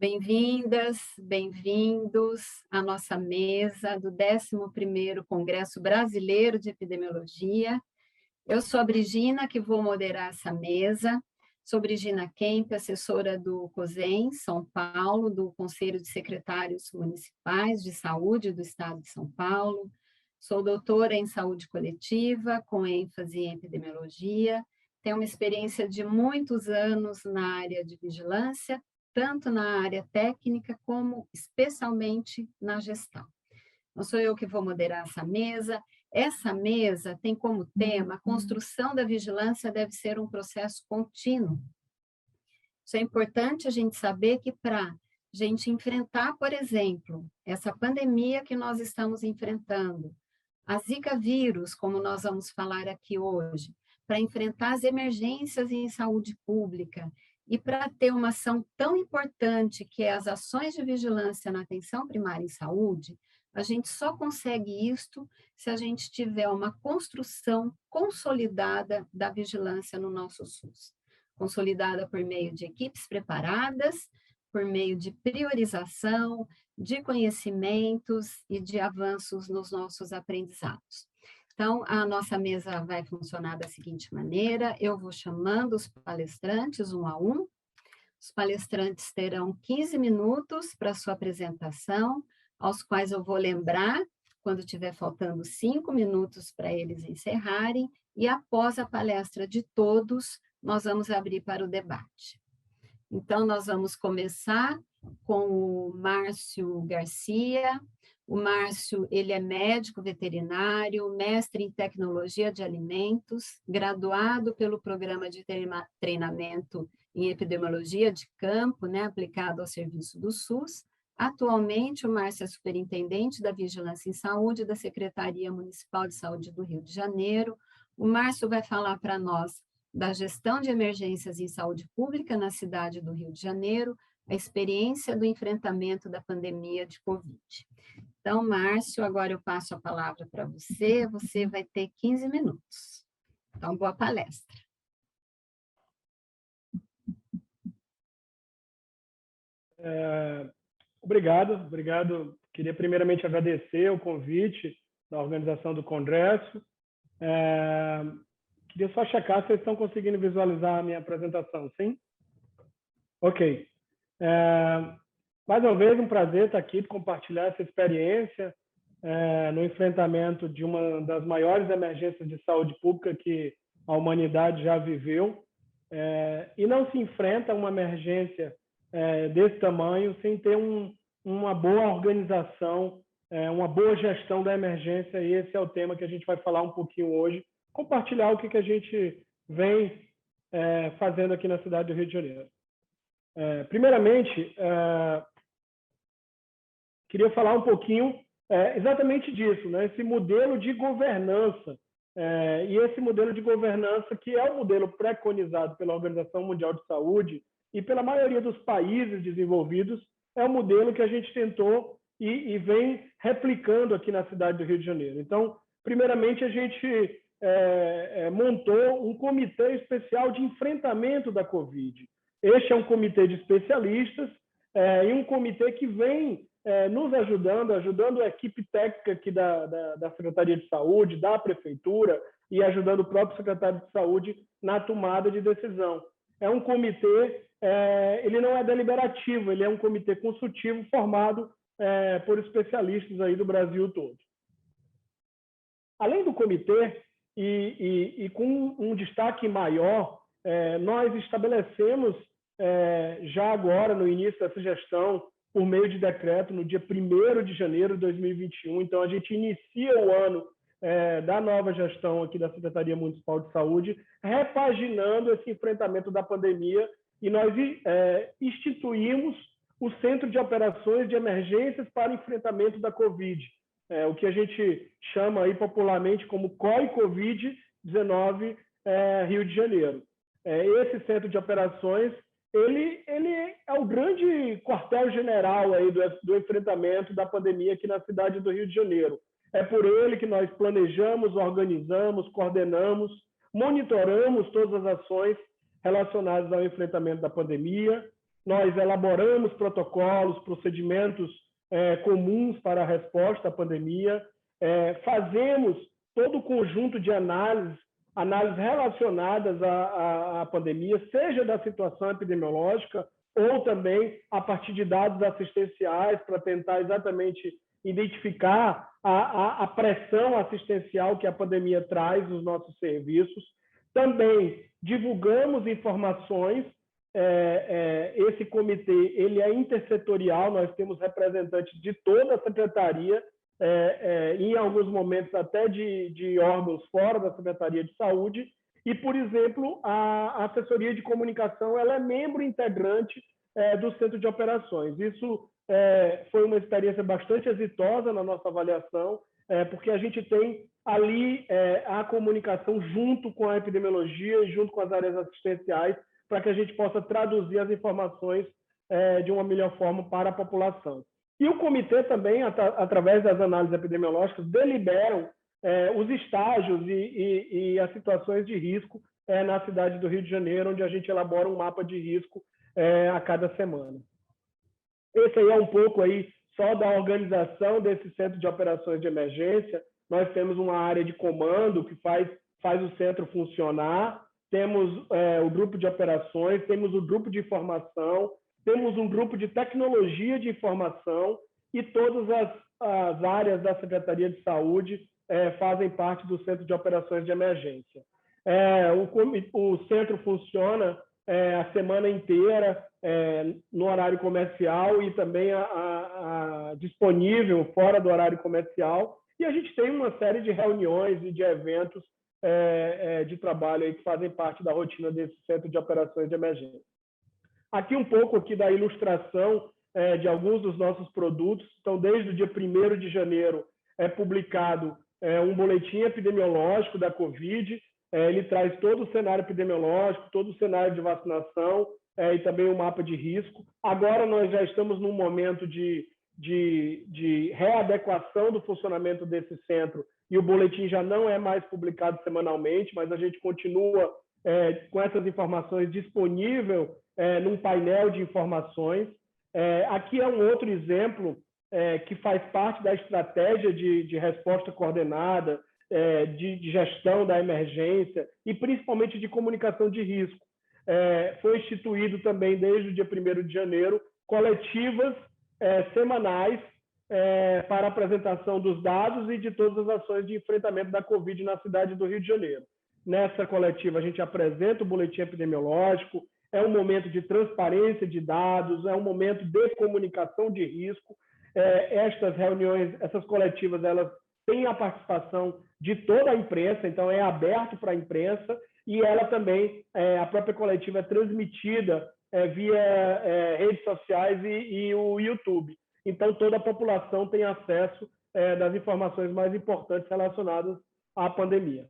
Bem-vindas, bem-vindos à nossa mesa do 11º Congresso Brasileiro de Epidemiologia. Eu sou a Brigina, que vou moderar essa mesa. Sou Brigina Kemp, assessora do COSEM, São Paulo, do Conselho de Secretários Municipais de Saúde do Estado de São Paulo. Sou doutora em saúde coletiva, com ênfase em epidemiologia. Tenho uma experiência de muitos anos na área de vigilância, tanto na área técnica como especialmente na gestão. Não sou eu que vou moderar essa mesa. Essa mesa tem como tema: a construção da vigilância deve ser um processo contínuo. Isso é importante a gente saber que para a gente enfrentar, por exemplo, essa pandemia que nós estamos enfrentando, a Zika vírus, como nós vamos falar aqui hoje, para enfrentar as emergências em saúde pública, e para ter uma ação tão importante que é as ações de vigilância na atenção primária em saúde, a gente só consegue isto se a gente tiver uma construção consolidada da vigilância no nosso SUS. Consolidada por meio de equipes preparadas, por meio de priorização, de conhecimentos e de avanços nos nossos aprendizados. Então, a nossa mesa vai funcionar da seguinte maneira: eu vou chamando os palestrantes um a um. Os palestrantes terão 15 minutos para sua apresentação, aos quais eu vou lembrar quando tiver faltando 5 minutos para eles encerrarem, e após a palestra de todos, nós vamos abrir para o debate. Então, nós vamos começar com o Márcio Garcia. O Márcio, ele é médico veterinário, mestre em tecnologia de alimentos, graduado pelo programa de treinamento em epidemiologia de campo, aplicado ao serviço do SUS. Atualmente, o Márcio é superintendente da Vigilância em Saúde da Secretaria Municipal de Saúde do Rio de Janeiro. O Márcio vai falar para nós da gestão de emergências em saúde pública na cidade do Rio de Janeiro, a experiência do enfrentamento da pandemia de Covid. Então, Márcio, agora eu passo a palavra para você. Você vai ter 15 minutos. Então, boa palestra. Obrigado. Queria primeiramente agradecer o convite da organização do Congresso. Queria só checar se vocês estão conseguindo visualizar a minha apresentação, sim? Ok. Mais uma vez, um prazer estar aqui, compartilhar essa experiência no enfrentamento de uma das maiores emergências de saúde pública que a humanidade já viveu. E não se enfrenta uma emergência desse tamanho sem ter uma boa organização, uma boa gestão da emergência, e esse é o tema que a gente vai falar um pouquinho hoje, compartilhar o que a gente vem fazendo aqui na cidade do Rio de Janeiro. Primeiramente, queria falar um pouquinho exatamente disso, esse modelo de governança, e esse modelo de governança que é o modelo preconizado pela Organização Mundial de Saúde e pela maioria dos países desenvolvidos, é o modelo que a gente tentou e vem replicando aqui na cidade do Rio de Janeiro. Então, primeiramente, a gente montou um comitê especial de enfrentamento da Covid. Este é um comitê de especialistas e um comitê que vem nos ajudando a equipe técnica aqui da Secretaria de Saúde, da Prefeitura, e ajudando o próprio secretário de Saúde na tomada de decisão. É um comitê, ele não é deliberativo, ele é um comitê consultivo formado por especialistas aí do Brasil todo. Além do comitê, e com um destaque maior, nós estabelecemos já agora, no início dessa gestão, por meio de decreto, no dia 1º de janeiro de 2021, então a gente inicia o ano da nova gestão aqui da Secretaria Municipal de Saúde, repaginando esse enfrentamento da pandemia, e nós instituímos o Centro de Operações de Emergências para Enfrentamento da Covid, o que a gente chama aí popularmente como COI-Covid-19 Rio de Janeiro. Esse Centro de Operações, ele é o grande quartel-general aí do enfrentamento da pandemia aqui na cidade do Rio de Janeiro. É por ele que nós planejamos, organizamos, coordenamos, monitoramos todas as ações relacionadas ao enfrentamento da pandemia. nós elaboramos protocolos, procedimentos comuns para a resposta à pandemia, fazemos todo o conjunto de análises relacionadas à pandemia, seja da situação epidemiológica ou também a partir de dados assistenciais, para tentar exatamente identificar a pressão assistencial que a pandemia traz nos nossos serviços. Também divulgamos informações. Esse comitê ele é intersetorial, nós temos representantes de toda a secretaria, em alguns momentos até de órgãos fora da Secretaria de Saúde, e, por exemplo, a assessoria de comunicação ela é membro integrante do Centro de Operações. Isso foi uma experiência bastante exitosa na nossa avaliação, porque a gente tem ali a comunicação junto com a epidemiologia e junto com as áreas assistenciais, para que a gente possa traduzir as informações de uma melhor forma para a população. E o comitê também, através das análises epidemiológicas, deliberam os estágios e as situações de risco na cidade do Rio de Janeiro, onde a gente elabora um mapa de risco a cada semana. Esse aí é um pouco aí só da organização desse centro de operações de emergência. Nós temos uma área de comando que faz o centro funcionar, temos o grupo de operações, temos o grupo de informação, temos um grupo de tecnologia de informação e todas as áreas da Secretaria de Saúde fazem parte do Centro de Operações de Emergência. O centro funciona a semana inteira no horário comercial e também disponível fora do horário comercial. E a gente tem uma série de reuniões e de eventos de trabalho aí que fazem parte da rotina desse Centro de Operações de Emergência. Aqui um pouco aqui da ilustração de alguns dos nossos produtos. Então, desde o dia 1º de janeiro é publicado um boletim epidemiológico da Covid. Ele traz todo o cenário epidemiológico, todo o cenário de vacinação e também o mapa de risco. Agora nós já estamos num momento de readequação do funcionamento desse centro e o boletim já não é mais publicado semanalmente, mas a gente continua com essas informações disponível num painel de informações. Aqui é um outro exemplo que faz parte da estratégia de resposta coordenada, de gestão da emergência e principalmente de comunicação de risco. Foi instituído também, desde o dia 1º de janeiro, coletivas semanais para apresentação dos dados e de todas as ações de enfrentamento da Covid na cidade do Rio de Janeiro. Nessa coletiva, a gente apresenta o boletim epidemiológico, é um momento de transparência de dados, é um momento de comunicação de risco. Estas reuniões, essas coletivas, elas têm a participação de toda a imprensa, então é aberto para a imprensa, e ela também, a própria coletiva é transmitida via redes sociais e o YouTube. Então, toda a população tem acesso das informações mais importantes relacionadas à pandemia.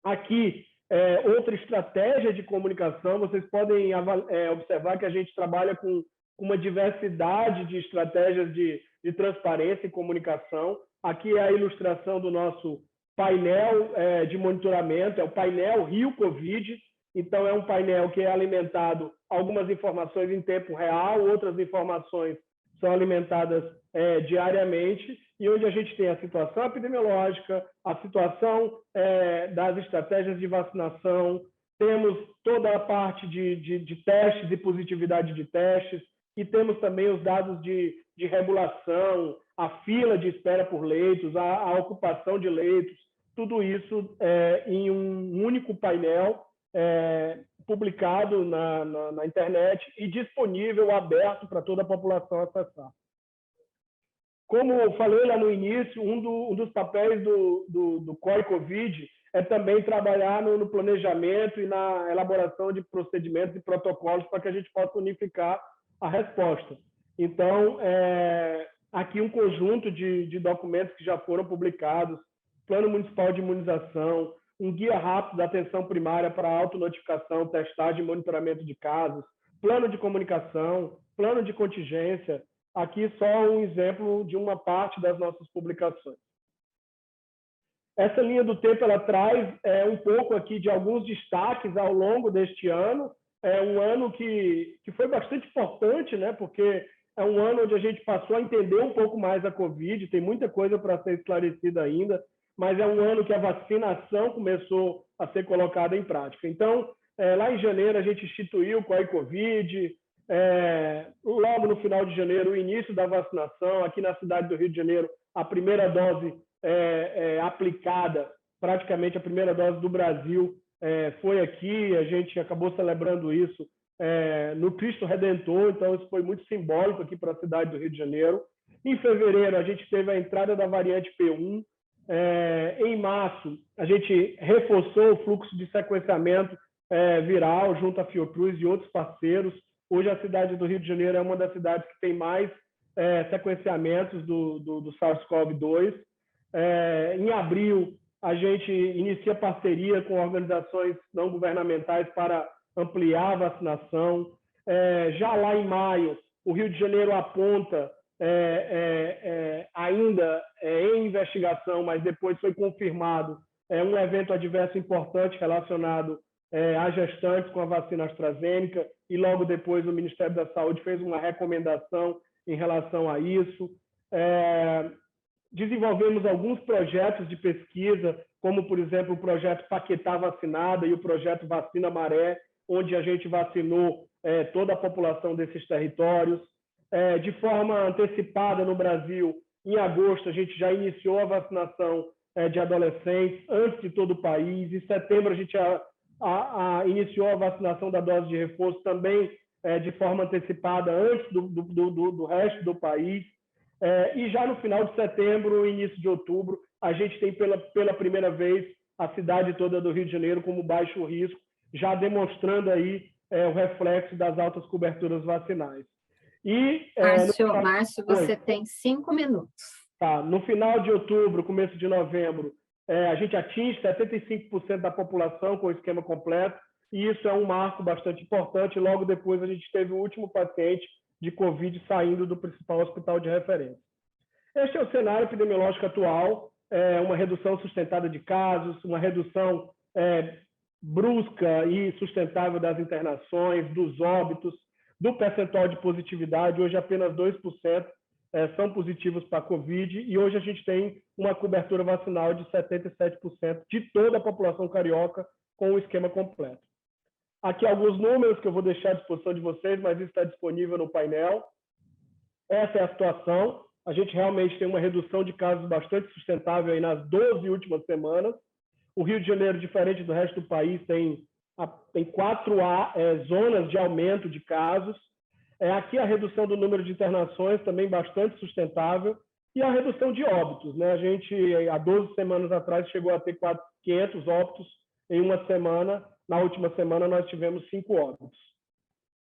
Aqui, outra estratégia de comunicação, vocês podem observar que a gente trabalha com uma diversidade de estratégias de transparência e comunicação. Aqui é a ilustração do nosso painel de monitoramento, é o painel Rio Covid. Então, é um painel que é alimentado algumas informações em tempo real, outras informações são alimentadas diariamente, e onde a gente tem a situação epidemiológica, a situação das estratégias de vacinação, temos toda a parte de testes e positividade de testes, e temos também os dados de regulação, a fila de espera por leitos, a ocupação de leitos, tudo isso em um único painel publicado na internet e disponível, aberto para toda a população acessar. Como eu falei lá no início, um dos papéis do COI Covid é também trabalhar no planejamento e na elaboração de procedimentos e protocolos para que a gente possa unificar a resposta. Então, aqui um conjunto de documentos que já foram publicados, Plano Municipal de Imunização, um guia rápido da atenção primária para autonotificação, testagem e monitoramento de casos, plano de comunicação, plano de contingência. Aqui só um exemplo de uma parte das nossas publicações. Essa linha do tempo ela traz um pouco aqui de alguns destaques ao longo deste ano. é um ano que foi bastante importante, né? Porque é um ano onde a gente passou a entender um pouco mais a Covid, tem muita coisa para ser esclarecida ainda, mas é um ano que a vacinação começou a ser colocada em prática. Então, lá em janeiro, a gente instituiu o COI-Covid, logo no final de janeiro, o início da vacinação, aqui na cidade do Rio de Janeiro, a primeira dose aplicada, praticamente a primeira dose do Brasil, foi aqui, a gente acabou celebrando isso no Cristo Redentor, então isso foi muito simbólico aqui para a cidade do Rio de Janeiro. Em fevereiro, a gente teve a entrada da variante P1. Em março, a gente reforçou o fluxo de sequenciamento viral junto à Fiocruz e outros parceiros. Hoje, a cidade do Rio de Janeiro é uma das cidades que tem mais sequenciamentos do SARS-CoV-2. Em abril, a gente inicia parceria com organizações não governamentais para ampliar a vacinação. Já lá em maio, o Rio de Janeiro aponta, ainda em investigação, mas depois foi confirmado, um evento adverso importante relacionado a gestantes com a vacina AstraZeneca, e logo depois o Ministério da Saúde fez uma recomendação em relação a isso. Desenvolvemos alguns projetos de pesquisa, como, por exemplo, o projeto Paquetá Vacinada e o projeto Vacina Maré, onde a gente vacinou toda a população desses territórios. De forma antecipada no Brasil, em agosto, a gente já iniciou a vacinação de adolescentes, antes de todo o país. Em setembro, a gente iniciou a vacinação da dose de reforço também de forma antecipada, antes do resto do país. E já no final de setembro, início de outubro, a gente tem pela primeira vez a cidade toda do Rio de Janeiro como baixo risco, já demonstrando aí o reflexo das altas coberturas vacinais. E, Márcio, você tem 5 minutos. Tá, no final de outubro, começo de novembro, a gente atinge 75% da população com o esquema completo, e isso é um marco bastante importante. Logo depois, a gente teve o último paciente de Covid saindo do principal hospital de referência. Este é o cenário epidemiológico atual, uma redução sustentada de casos, uma redução brusca e sustentável das internações, dos óbitos, do percentual de positividade. Hoje apenas 2% são positivos para a Covid, e hoje a gente tem uma cobertura vacinal de 77% de toda a população carioca com o esquema completo. Aqui alguns números que eu vou deixar à disposição de vocês, mas isso está disponível no painel. Essa é a situação. A gente realmente tem uma redução de casos bastante sustentável aí nas 12 últimas semanas. O Rio de Janeiro, diferente do resto do país, tem 4 zonas de aumento de casos. Aqui a redução do número de internações também bastante sustentável, e a redução de óbitos, né? A gente, há 12 semanas atrás, chegou a ter 500 óbitos em uma semana. Na última semana, nós tivemos 5 óbitos.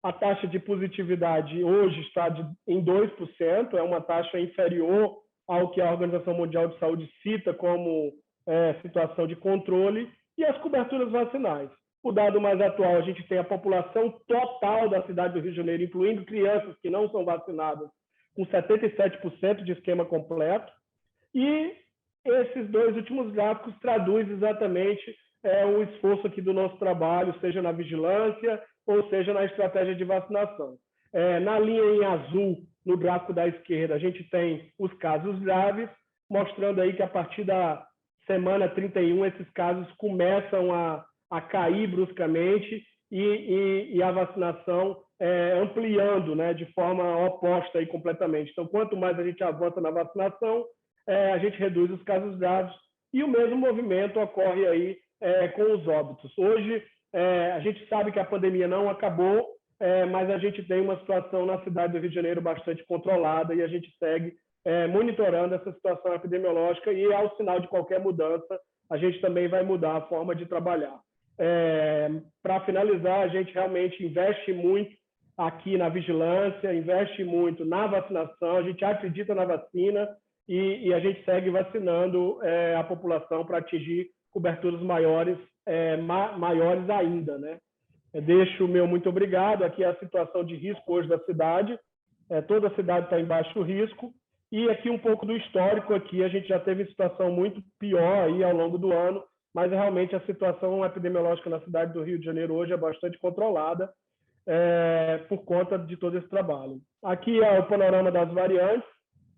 A taxa de positividade hoje está em 2%, é uma taxa inferior ao que a Organização Mundial de Saúde cita como situação de controle, e as coberturas vacinais. O dado mais atual, a gente tem a população total da cidade do Rio de Janeiro, incluindo crianças que não são vacinadas, com 77% de esquema completo. E esses 2 últimos gráficos traduzem exatamente o esforço aqui do nosso trabalho, seja na vigilância ou seja na estratégia de vacinação. Na linha em azul, no gráfico da esquerda, a gente tem os casos graves, mostrando aí que a partir da semana 31, esses casos começam a cair bruscamente, e a vacinação ampliando, né, de forma oposta aí completamente. Então, quanto mais a gente avança na vacinação, a gente reduz os casos graves, e o mesmo movimento ocorre aí com os óbitos. Hoje, a gente sabe que a pandemia não acabou, mas a gente tem uma situação na cidade do Rio de Janeiro bastante controlada, e a gente segue monitorando essa situação epidemiológica, e ao sinal de qualquer mudança, a gente também vai mudar a forma de trabalhar. Para finalizar, a gente realmente investe muito aqui na vigilância, investe muito na vacinação, a gente acredita na vacina, e a gente segue vacinando a população para atingir coberturas maiores ainda, né? Deixo o meu muito obrigado. Aqui é a situação de risco hoje da cidade. Toda a cidade está em baixo risco. E aqui um pouco do histórico. Aqui a gente já teve situação muito pior aí ao longo do ano, mas realmente a situação epidemiológica na cidade do Rio de Janeiro hoje é bastante controlada por conta de todo esse trabalho. Aqui é o panorama das variantes.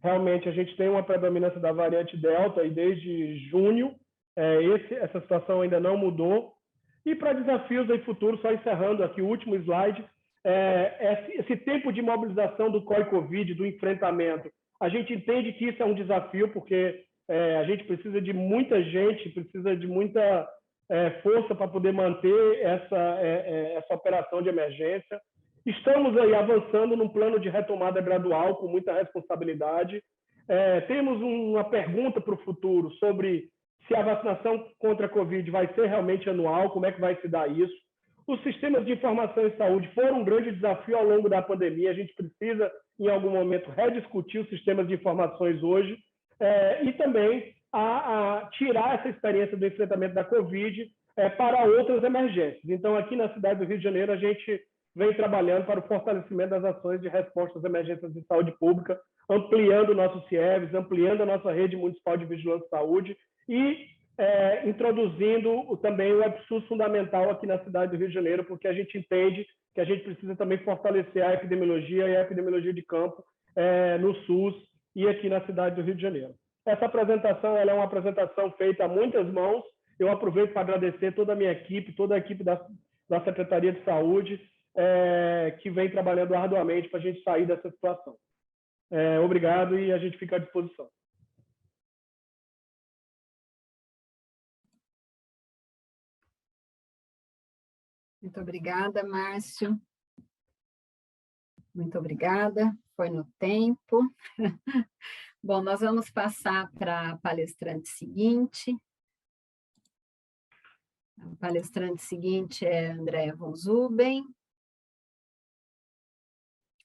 Realmente a gente tem uma predominância da variante Delta e desde junho essa situação ainda não mudou. E para desafios aí futuros, só encerrando aqui o último slide, esse tempo de mobilização do COI-Covid, do enfrentamento, a gente entende que isso é um desafio, porque a gente precisa de muita gente, precisa de muita força para poder manter essa operação de emergência. Estamos aí avançando num plano de retomada gradual, com muita responsabilidade. Temos uma pergunta para o futuro sobre se a vacinação contra a Covid vai ser realmente anual, como é que vai se dar isso. Os sistemas de informação em saúde foram um grande desafio ao longo da pandemia. A gente precisa, em algum momento, rediscutir os sistemas de informações hoje e também tirar essa experiência do enfrentamento da Covid para outras emergências. Então, aqui na cidade do Rio de Janeiro, a gente vem trabalhando para o fortalecimento das ações de resposta às emergências de saúde pública, ampliando o nosso CIEVs, ampliando a nossa rede municipal de vigilância de saúde e introduzindo também o EPSUS fundamental aqui na cidade do Rio de Janeiro, porque a gente entende que a gente precisa também fortalecer a epidemiologia e a epidemiologia de campo no SUS e aqui na cidade do Rio de Janeiro. Essa apresentação ela é uma apresentação feita a muitas mãos. Eu aproveito para agradecer toda a minha equipe, toda a equipe da Secretaria de Saúde, que vem trabalhando arduamente para a gente sair dessa situação. Obrigado e a gente fica à disposição. Muito obrigada, Márcio. Muito obrigada, foi no tempo. Bom, nós vamos passar para a palestrante seguinte. A palestrante seguinte é Andréa von Zuben.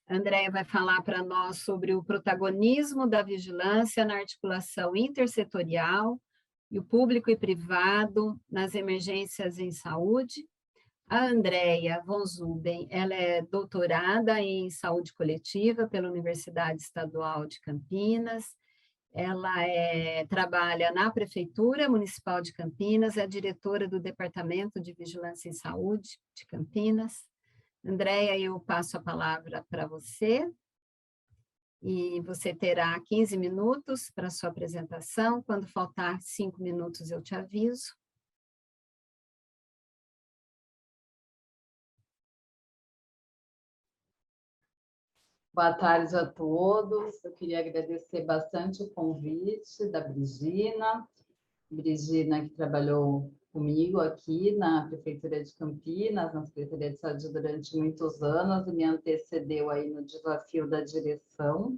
A Andréa vai falar para nós sobre o protagonismo da vigilância na articulação intersetorial e o público e privado nas emergências em saúde. A Andréa von Zuben, ela é doutorada em saúde coletiva pela Universidade Estadual de Campinas. Ela trabalha na Prefeitura Municipal de Campinas, é diretora do Departamento de Vigilância em Saúde de Campinas. Andréa, eu passo a palavra para você, e você terá 15 minutos para a sua apresentação. Quando faltar 5 minutos, eu te aviso. Boa tarde a todos. Eu queria agradecer bastante o convite da Brigina. Brigina, que trabalhou comigo aqui na Prefeitura de Campinas, na Secretaria de Saúde durante muitos anos, e me antecedeu aí no desafio da direção.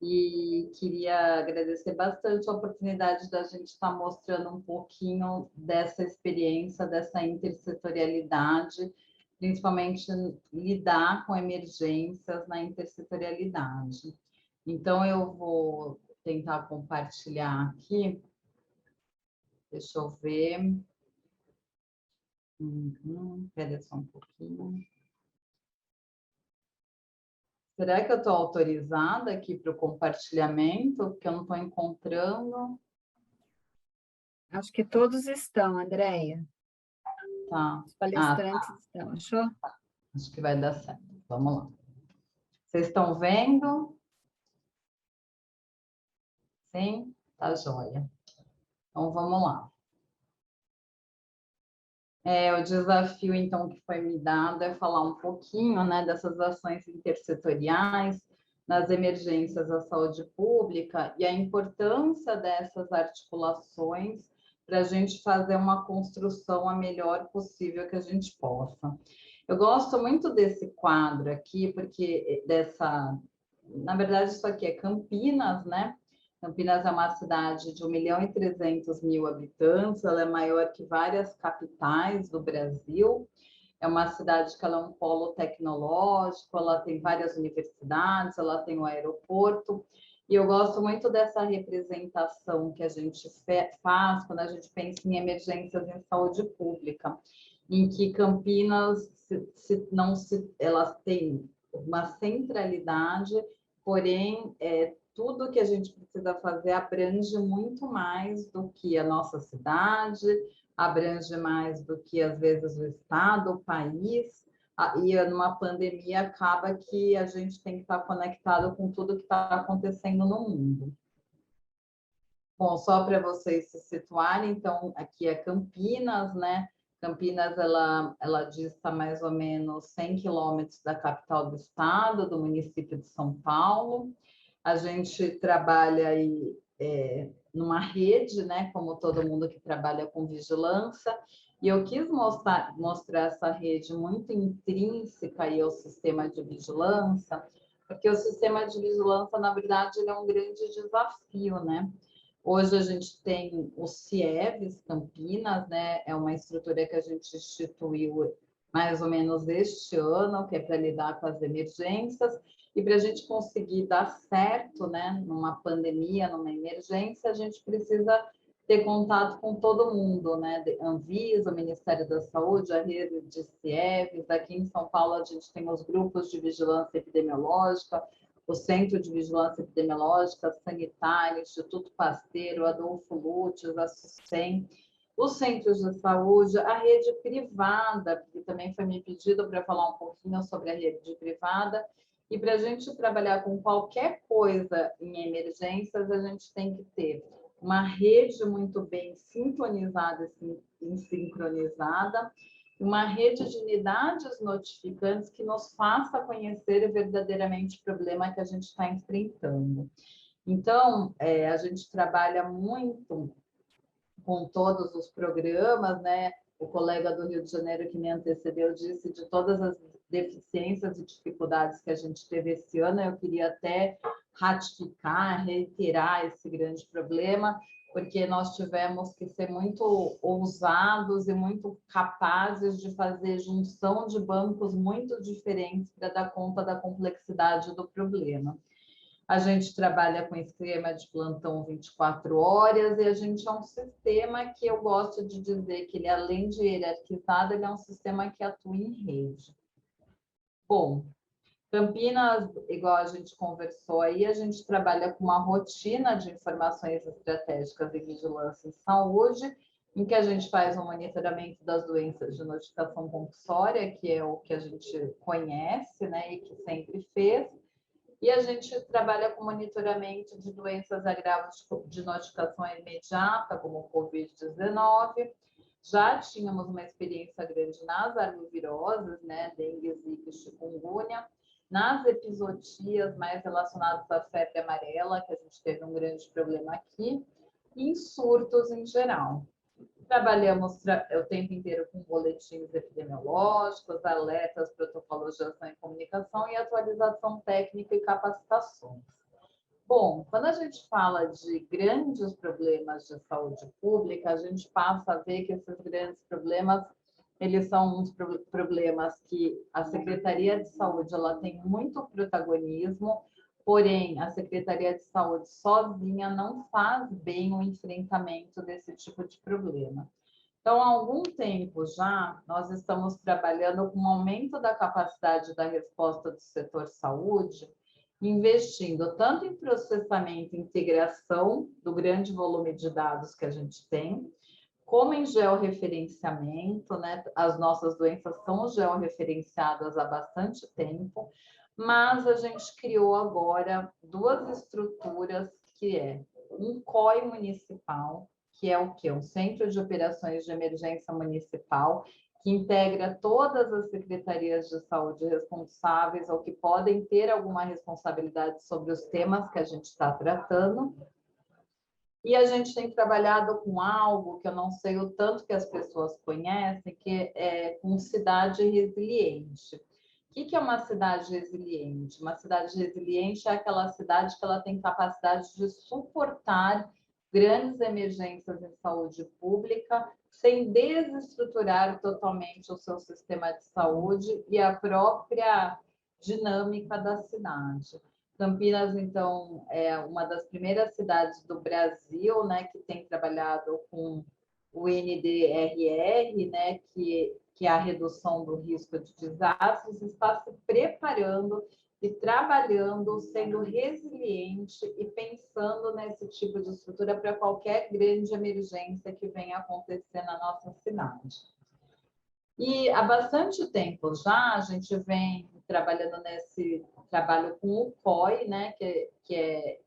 E queria agradecer bastante a oportunidade da gente estar mostrando um pouquinho dessa experiência, dessa intersetorialidade, principalmente lidar com emergências na intersetorialidade. Então, eu vou tentar compartilhar aqui. Deixa eu ver. Espera só um pouquinho. Será que eu estou autorizada aqui para o compartilhamento? Porque eu não estou encontrando. Acho que todos estão, Andréa. Tá. Os palestrantes estão, achou? Acho que vai dar certo. Vamos lá. Vocês estão vendo? Sim? Tá joia. Então, vamos lá. O desafio, então, que foi me dado é falar um pouquinho, né, dessas ações intersetoriais nas emergências da saúde pública e a importância dessas articulações para a gente fazer uma construção a melhor possível que a gente possa. Eu gosto muito desse quadro aqui, porque na verdade, isso aqui é Campinas, né? Campinas é uma cidade de 1.300.000 habitantes, ela é maior que várias capitais do Brasil. É uma cidade que ela é um polo tecnológico, ela tem várias universidades, ela tem um aeroporto. E eu gosto muito dessa representação que a gente faz quando a gente pensa em emergências em saúde pública, em que Campinas ela tem uma centralidade, porém tudo que a gente precisa fazer abrange muito mais do que a nossa cidade, abrange mais do que, às vezes, o estado, o país, e numa pandemia acaba que a gente tem que estar conectado com tudo que está acontecendo no mundo. Bom, só para vocês se situarem, então, aqui é Campinas, né? Campinas, ela dista mais ou menos 100 quilômetros da capital do estado, do município de São Paulo. A gente trabalha aí numa rede, né? Como todo mundo que trabalha com vigilância, e eu quis mostrar essa rede muito intrínseca aí ao sistema de vigilância, porque o sistema de vigilância, na verdade, ele é um grande desafio, né? Hoje a gente tem o CIEVES Campinas, né? É uma estrutura que a gente instituiu mais ou menos este ano, que é para lidar com as emergências. E para a gente conseguir dar certo, né, numa pandemia, numa emergência, a gente precisa ter contato com todo mundo, né? Anvisa, o Ministério da Saúde, a rede de CIEVES. Aqui em São Paulo a gente tem os grupos de vigilância epidemiológica, o Centro de Vigilância Epidemiológica Sanitária, Instituto Pasteur, Adolfo Lutz, a SUSEM, os centros de saúde, a rede privada, porque também foi me pedido para falar um pouquinho sobre a rede privada, e para a gente trabalhar com qualquer coisa em emergências, a gente tem que ter uma rede muito bem sintonizada e sincronizada, uma rede de unidades notificantes que nos faça conhecer verdadeiramente o problema que a gente está enfrentando. Então, a gente trabalha muito com todos os programas, né? O colega do Rio de Janeiro que me antecedeu disse de todas as deficiências e dificuldades que a gente teve esse ano, eu queria até ratificar, reiterar esse grande problema, porque nós tivemos que ser muito ousados e muito capazes de fazer junção de bancos muito diferentes para dar conta da complexidade do problema. A gente trabalha com esquema de plantão 24 horas e a gente é um sistema que eu gosto de dizer que ele, além de hierarquizado, ele é um sistema que atua em rede. Bom, Campinas, igual a gente conversou aí, a gente trabalha com uma rotina de informações estratégicas e vigilância em saúde, em que a gente faz um monitoramento das doenças de notificação compulsória, que é o que a gente conhece, né, e que sempre fez, e a gente trabalha com monitoramento de doenças agravos de notificação imediata, como o Covid-19. Já tínhamos uma experiência grande nas arboviroses, né, dengue, zika e chikungunya, nas epizootias mais relacionadas à febre amarela, que a gente teve um grande problema aqui, e em surtos em geral. Trabalhamos o tempo inteiro com boletins epidemiológicos, alertas, protocolos de ação e comunicação e atualização técnica e capacitações. Bom, quando a gente fala de grandes problemas de saúde pública, a gente passa a ver que esses grandes problemas, eles são uns problemas que a Secretaria de Saúde ela tem muito protagonismo, porém, a Secretaria de Saúde sozinha não faz bem o enfrentamento desse tipo de problema. Então, há algum tempo já, nós estamos trabalhando com um aumento da capacidade da resposta do setor saúde, investindo tanto em processamento e integração do grande volume de dados que a gente tem, como em georreferenciamento, né? As nossas doenças são georreferenciadas há bastante tempo, mas a gente criou agora duas estruturas, que é um COI municipal, que é o quê? Um Centro de Operações de Emergência Municipal, que integra todas as secretarias de saúde responsáveis ou que podem ter alguma responsabilidade sobre os temas que a gente está tratando. E a gente tem trabalhado com algo que eu não sei o tanto que as pessoas conhecem, que é com cidade resiliente. O que é uma cidade resiliente? Uma cidade resiliente é aquela cidade que ela tem capacidade de suportar grandes emergências em saúde pública, sem desestruturar totalmente o seu sistema de saúde e a própria dinâmica da cidade. Campinas, então, é uma das primeiras cidades do Brasil, né, que tem trabalhado com o NDRR, né, que é a redução do risco de desastres, está se preparando e trabalhando, sendo resiliente e pensando nesse tipo de estrutura para qualquer grande emergência que venha acontecer na nossa cidade. E há bastante tempo já a gente vem trabalhando nesse trabalho com o COI, né, que é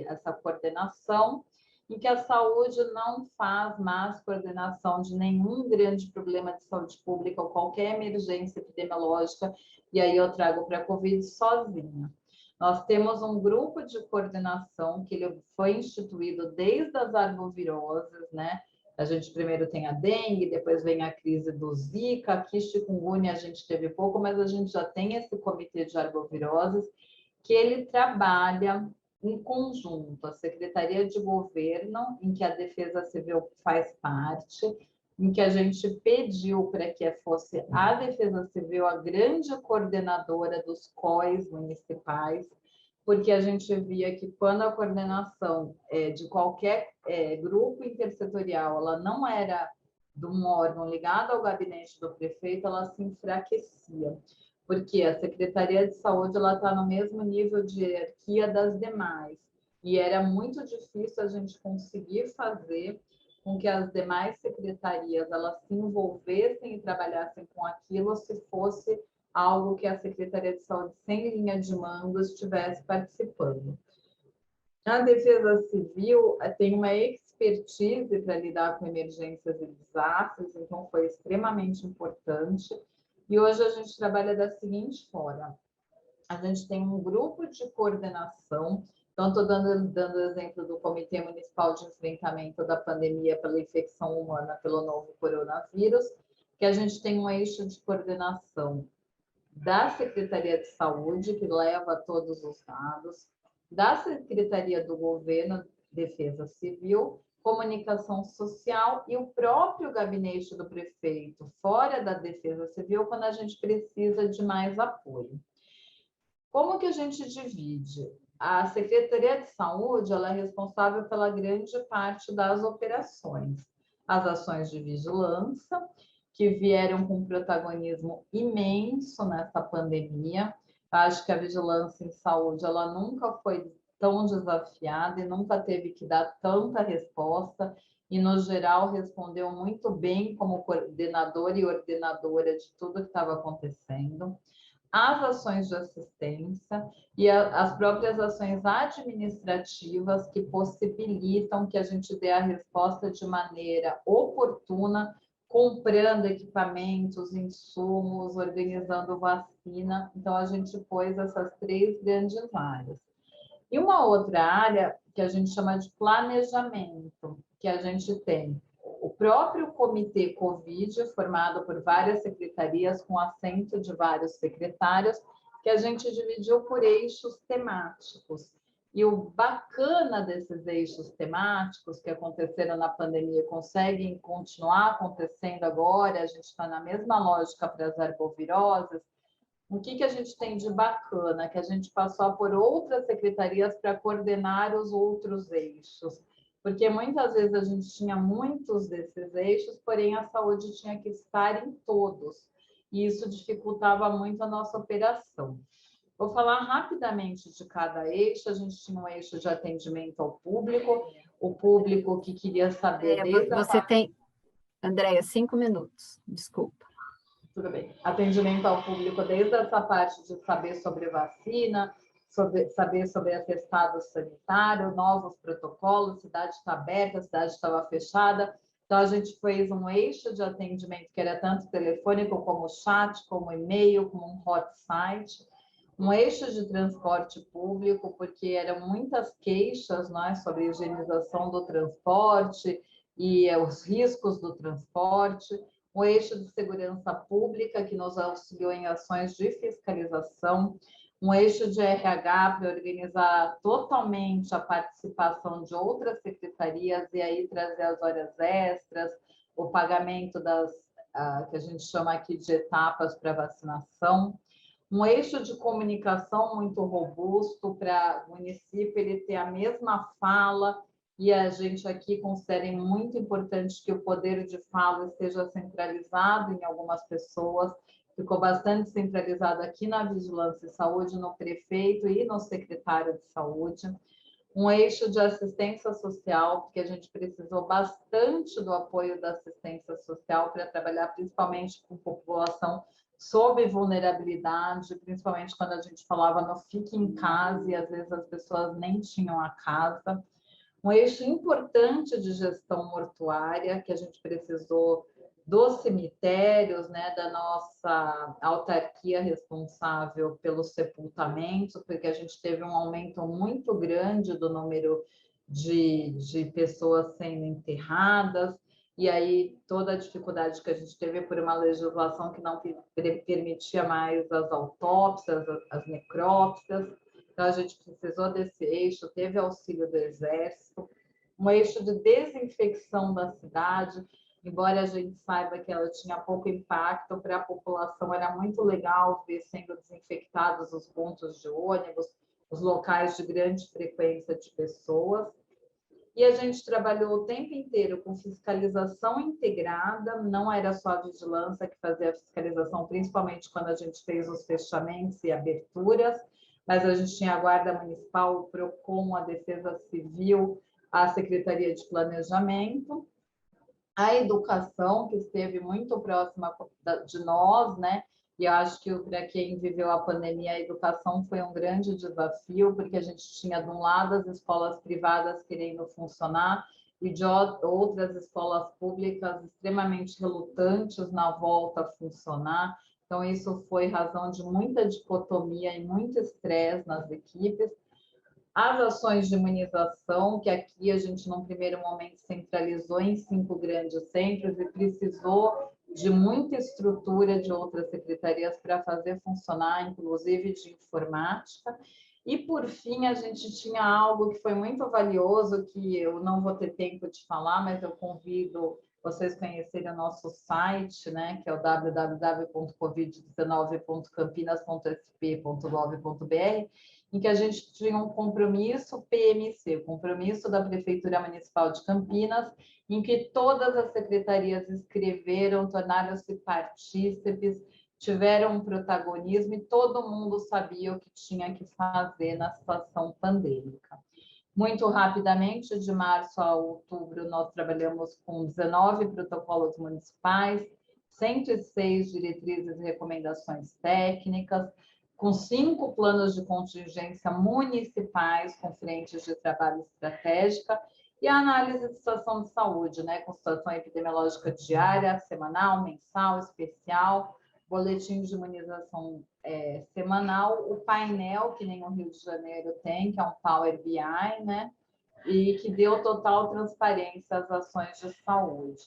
essa coordenação, em que a saúde não faz mais coordenação de nenhum grande problema de saúde pública ou qualquer emergência epidemiológica, e aí eu trago para a Covid sozinha. Nós temos um grupo de coordenação que ele foi instituído desde as arboviroses, né? A gente primeiro tem a dengue, depois vem a crise do Zika, aqui chikungunya a gente teve pouco, mas a gente já tem esse comitê de arboviroses, que ele trabalha em conjunto, a Secretaria de Governo, em que a Defesa Civil faz parte, em que a gente pediu para que fosse a Defesa Civil a grande coordenadora dos COIs municipais, porque a gente via que quando a coordenação de qualquer grupo intersetorial, ela não era de um órgão ligado ao gabinete do prefeito, ela se enfraquecia, porque a Secretaria de Saúde ela está no mesmo nível de hierarquia das demais, e era muito difícil a gente conseguir fazer com que as demais secretarias elas se envolvessem e trabalhassem com aquilo se fosse algo que a Secretaria de Saúde, sem linha de mando, estivesse participando. A Defesa Civil tem uma expertise para lidar com emergências e desastres, então foi extremamente importante. E hoje a gente trabalha da seguinte forma: a gente tem um grupo de coordenação, então estou dando exemplo do Comitê Municipal de Enfrentamento da Pandemia pela Infecção Humana pelo Novo Coronavírus, que a gente tem um eixo de coordenação da Secretaria de Saúde, que leva todos os dados, da Secretaria do Governo, Defesa Civil, Comunicação Social e o próprio gabinete do prefeito, fora da Defesa Civil, quando a gente precisa de mais apoio. Como que a gente divide? A Secretaria de Saúde ela é responsável pela grande parte das operações, as ações de vigilância, que vieram com um protagonismo imenso nessa pandemia. Acho que a vigilância em saúde ela nunca foi tão desafiada e nunca teve que dar tanta resposta, e, no geral, respondeu muito bem como coordenadora e ordenadora de tudo que estava acontecendo. As ações de assistência e as próprias ações administrativas que possibilitam que a gente dê a resposta de maneira oportuna, comprando equipamentos, insumos, organizando vacina. Então, a gente pôs essas três grandes áreas. E uma outra área que a gente chama de planejamento, que a gente tem o próprio comitê Covid, formado por várias secretarias, com assento de vários secretários, que a gente dividiu por eixos temáticos. E o bacana desses eixos temáticos que aconteceram na pandemia conseguem continuar acontecendo agora, a gente está na mesma lógica para as arboviroses. O que a gente tem de bacana? Que a gente passou por outras secretarias para coordenar os outros eixos. Porque muitas vezes a gente tinha muitos desses eixos, porém a saúde tinha que estar em todos. E isso dificultava muito a nossa operação. Vou falar rapidamente de cada eixo. A gente tinha um eixo de atendimento ao público, o público que queria saber... Você tem, Andréia, 5 minutos, desculpa. Tudo bem. Atendimento ao público desde essa parte de saber sobre vacina, saber sobre atestado sanitário, novos protocolos, cidade está aberta, a cidade estava fechada. Então, a gente fez um eixo de atendimento que era tanto telefônico como chat, como e-mail, como um hot site. Um eixo de transporte público, porque eram muitas queixas, né, sobre a higienização do transporte e os riscos do transporte. Um eixo de segurança pública, que nos auxiliou em ações de fiscalização. Um eixo de RH para organizar totalmente a participação de outras secretarias e aí trazer as horas extras, o pagamento das, que a gente chama aqui de etapas para vacinação. Um eixo de comunicação muito robusto para o município ele ter a mesma fala, e a gente aqui considera muito importante que o poder de fala esteja centralizado em algumas pessoas, ficou bastante centralizado aqui na Vigilância e Saúde, no prefeito e no secretário de Saúde. Um eixo de assistência social, porque a gente precisou bastante do apoio da assistência social para trabalhar principalmente com população sob vulnerabilidade, principalmente quando a gente falava no fique em casa e às vezes as pessoas nem tinham a casa. Um eixo importante de gestão mortuária, que a gente precisou dos cemitérios, né, da nossa autarquia responsável pelos sepultamentos, porque a gente teve um aumento muito grande do número de pessoas sendo enterradas, e aí toda a dificuldade que a gente teve por uma legislação que não permitia mais as autópsias, as necrópsias. Então, a gente precisou desse eixo, teve auxílio do Exército, um eixo de desinfecção da cidade, embora a gente saiba que ela tinha pouco impacto para a população, era muito legal ver sendo desinfectados os pontos de ônibus, os locais de grande frequência de pessoas. E a gente trabalhou o tempo inteiro com fiscalização integrada, não era só a vigilância que fazia a fiscalização, principalmente quando a gente fez os fechamentos e aberturas, mas a gente tinha a Guarda Municipal, o PROCON, a Defesa Civil, a Secretaria de Planejamento, a educação, que esteve muito próxima de nós, né? E eu acho que para quem viveu a pandemia, a educação foi um grande desafio, porque a gente tinha, de um lado, as escolas privadas querendo funcionar e de outras escolas públicas extremamente relutantes na volta a funcionar. Então, isso foi razão de muita dicotomia e muito estresse nas equipes. As ações de imunização, que aqui a gente, num primeiro momento, centralizou em 5 grandes centros e precisou de muita estrutura de outras secretarias para fazer funcionar, inclusive de informática. E, por fim, a gente tinha algo que foi muito valioso, que eu não vou ter tempo de falar, mas eu convido vocês conhecerem o nosso site, né, que é o www.covid19.campinas.sp.gov.br, em que a gente tinha um compromisso PMC, compromisso da Prefeitura Municipal de Campinas, em que todas as secretarias escreveram, tornaram-se partícipes, tiveram um protagonismo e todo mundo sabia o que tinha que fazer na situação pandêmica. Muito rapidamente, de março a outubro, nós trabalhamos com 19 protocolos municipais, 106 diretrizes e recomendações técnicas, com 5 planos de contingência municipais com frentes de trabalho estratégica e a análise de situação de saúde, né, com situação epidemiológica diária, semanal, mensal, especial, boletim de imunização semanal, o painel, que nem o Rio de Janeiro tem, que é um Power BI, né, e que deu total transparência às ações de saúde.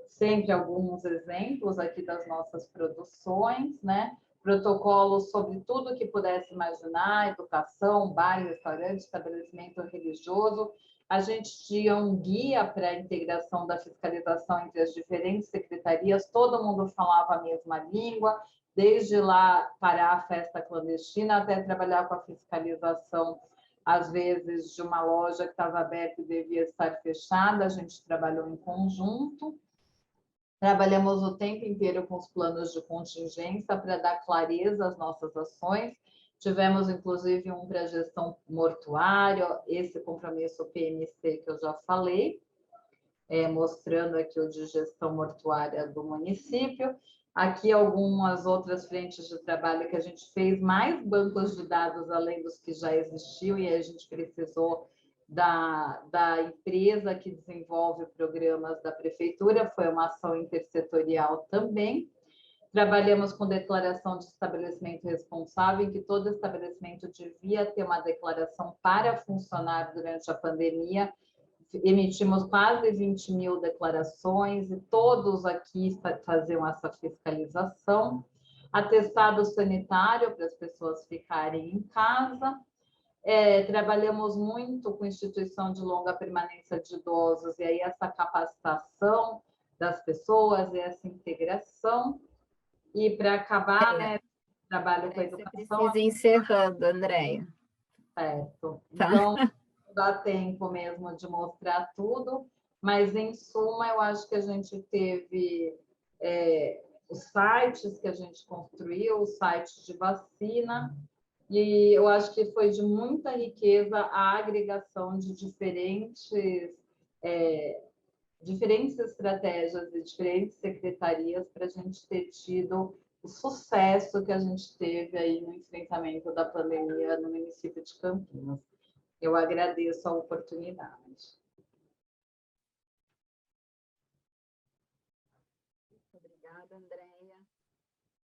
Sempre alguns exemplos aqui das nossas produções, né, protocolos sobre tudo que pudesse imaginar, educação, bar, restaurante, estabelecimento religioso. A gente tinha um guia para a integração da fiscalização entre as diferentes secretarias, todo mundo falava a mesma língua, desde lá parar a festa clandestina até trabalhar com a fiscalização, às vezes, de uma loja que estava aberta e devia estar fechada, a gente trabalhou em conjunto. Trabalhamos o tempo inteiro com os planos de contingência para dar clareza às nossas ações. Tivemos, inclusive, um para a gestão mortuária, esse compromisso PMC que eu já falei, mostrando aqui o de gestão mortuária do município. Aqui algumas outras frentes de trabalho que a gente fez, mais bancos de dados além dos que já existiam, e a gente precisou da empresa que desenvolve programas da prefeitura, foi uma ação intersetorial também. Trabalhamos com declaração de estabelecimento responsável, em que todo estabelecimento devia ter uma declaração para funcionar durante a pandemia. Emitimos quase 20 mil declarações e todos aqui faziam essa fiscalização. Atestado sanitário para as pessoas ficarem em casa. Trabalhamos muito com instituição de longa permanência de idosos, e aí essa capacitação das pessoas e essa integração. E para acabar, né, trabalho com a educação... Você precisa ir encerrando, Andréia. Certo. Tá. Então, não dá tempo mesmo de mostrar tudo, mas, em suma, eu acho que a gente teve os sites que a gente construiu, os sites de vacina, e eu acho que foi de muita riqueza a agregação de diferentes estratégias e diferentes secretarias para a gente ter tido o sucesso que a gente teve aí no enfrentamento da pandemia no município de Campinas. Eu agradeço a oportunidade. Obrigada, Andréia.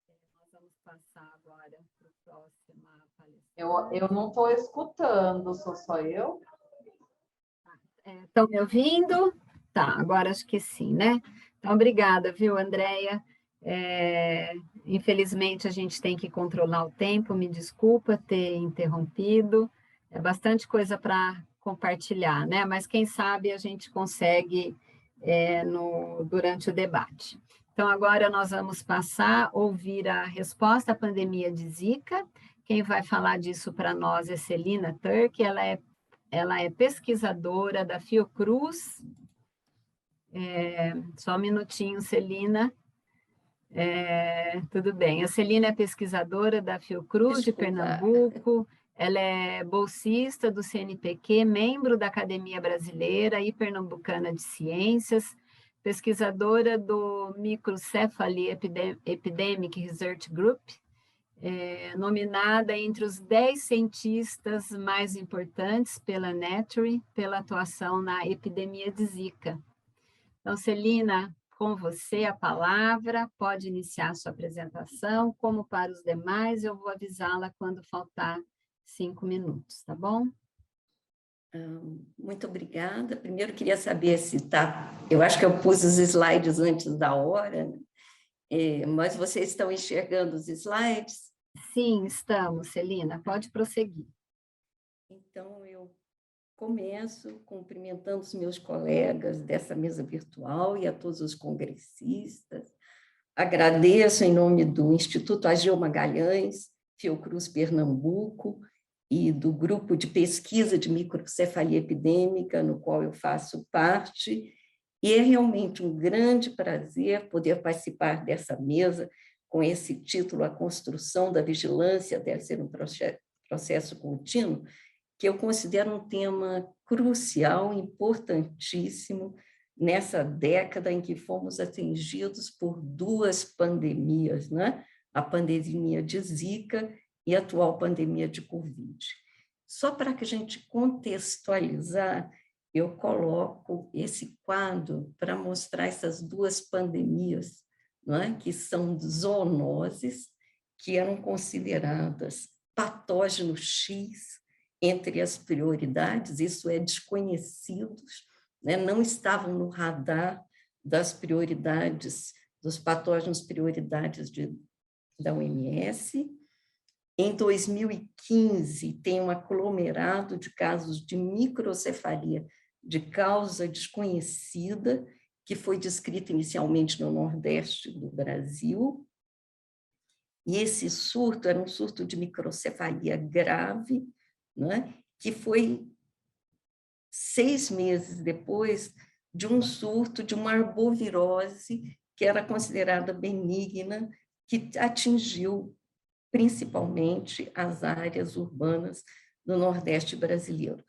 Nós vamos passar agora para o próximo palestrante. Eu não estou escutando, sou só eu? Estão me ouvindo? Tá, agora acho que sim, né? Então, obrigada, viu, Andréia? Infelizmente, a gente tem que controlar o tempo, me desculpa ter interrompido, é bastante coisa para compartilhar, né? Mas quem sabe a gente consegue durante o debate. Então, agora nós vamos passar a ouvir a resposta à pandemia de Zika. Quem vai falar disso para nós é Celina Turk, ela é pesquisadora da Fiocruz. Só um minutinho, Celina. Tudo bem. A Celina é pesquisadora da Fiocruz de Pernambuco, ela é bolsista do CNPq, membro da Academia Brasileira e Pernambucana de Ciências, pesquisadora do Microcephaly Epidemic Research Group, nominada entre os 10 cientistas mais importantes pela Nature, pela atuação na epidemia de Zika. Então, Celina, com você a palavra, pode iniciar a sua apresentação. Como para os demais, eu vou avisá-la quando faltar 5 minutos, tá bom? Muito obrigada. Primeiro, queria saber se está... Eu acho que eu pus os slides antes da hora, né? Mas vocês estão enxergando os slides? Sim, estamos, Celina. Pode prosseguir. Então, eu começo cumprimentando os meus colegas dessa mesa virtual e a todos os congressistas. Agradeço em nome do Instituto Ageu Magalhães, Fiocruz Pernambuco, e do grupo de pesquisa de microcefalia epidêmica, no qual eu faço parte, e é realmente um grande prazer poder participar dessa mesa com esse título, A Construção da Vigilância deve ser um processo contínuo, que eu considero um tema crucial, importantíssimo, nessa década em que fomos atingidos por 2 pandemias, né? A pandemia de Zika e a atual pandemia de Covid. Só para que a gente contextualizar, eu coloco esse quadro para mostrar essas 2 pandemias, não é? Que são zoonoses, que eram consideradas patógeno X entre as prioridades, isso é, desconhecidos, né? Não estavam no radar das prioridades, dos patógenos prioridades da OMS. Em 2015, tem um aglomerado de casos de microcefalia de causa desconhecida, que foi descrito inicialmente no Nordeste do Brasil. E esse surto era um surto de microcefalia grave, né, que foi 6 meses depois de um surto de uma arbovirose que era considerada benigna, que atingiu principalmente as áreas urbanas do Nordeste brasileiro.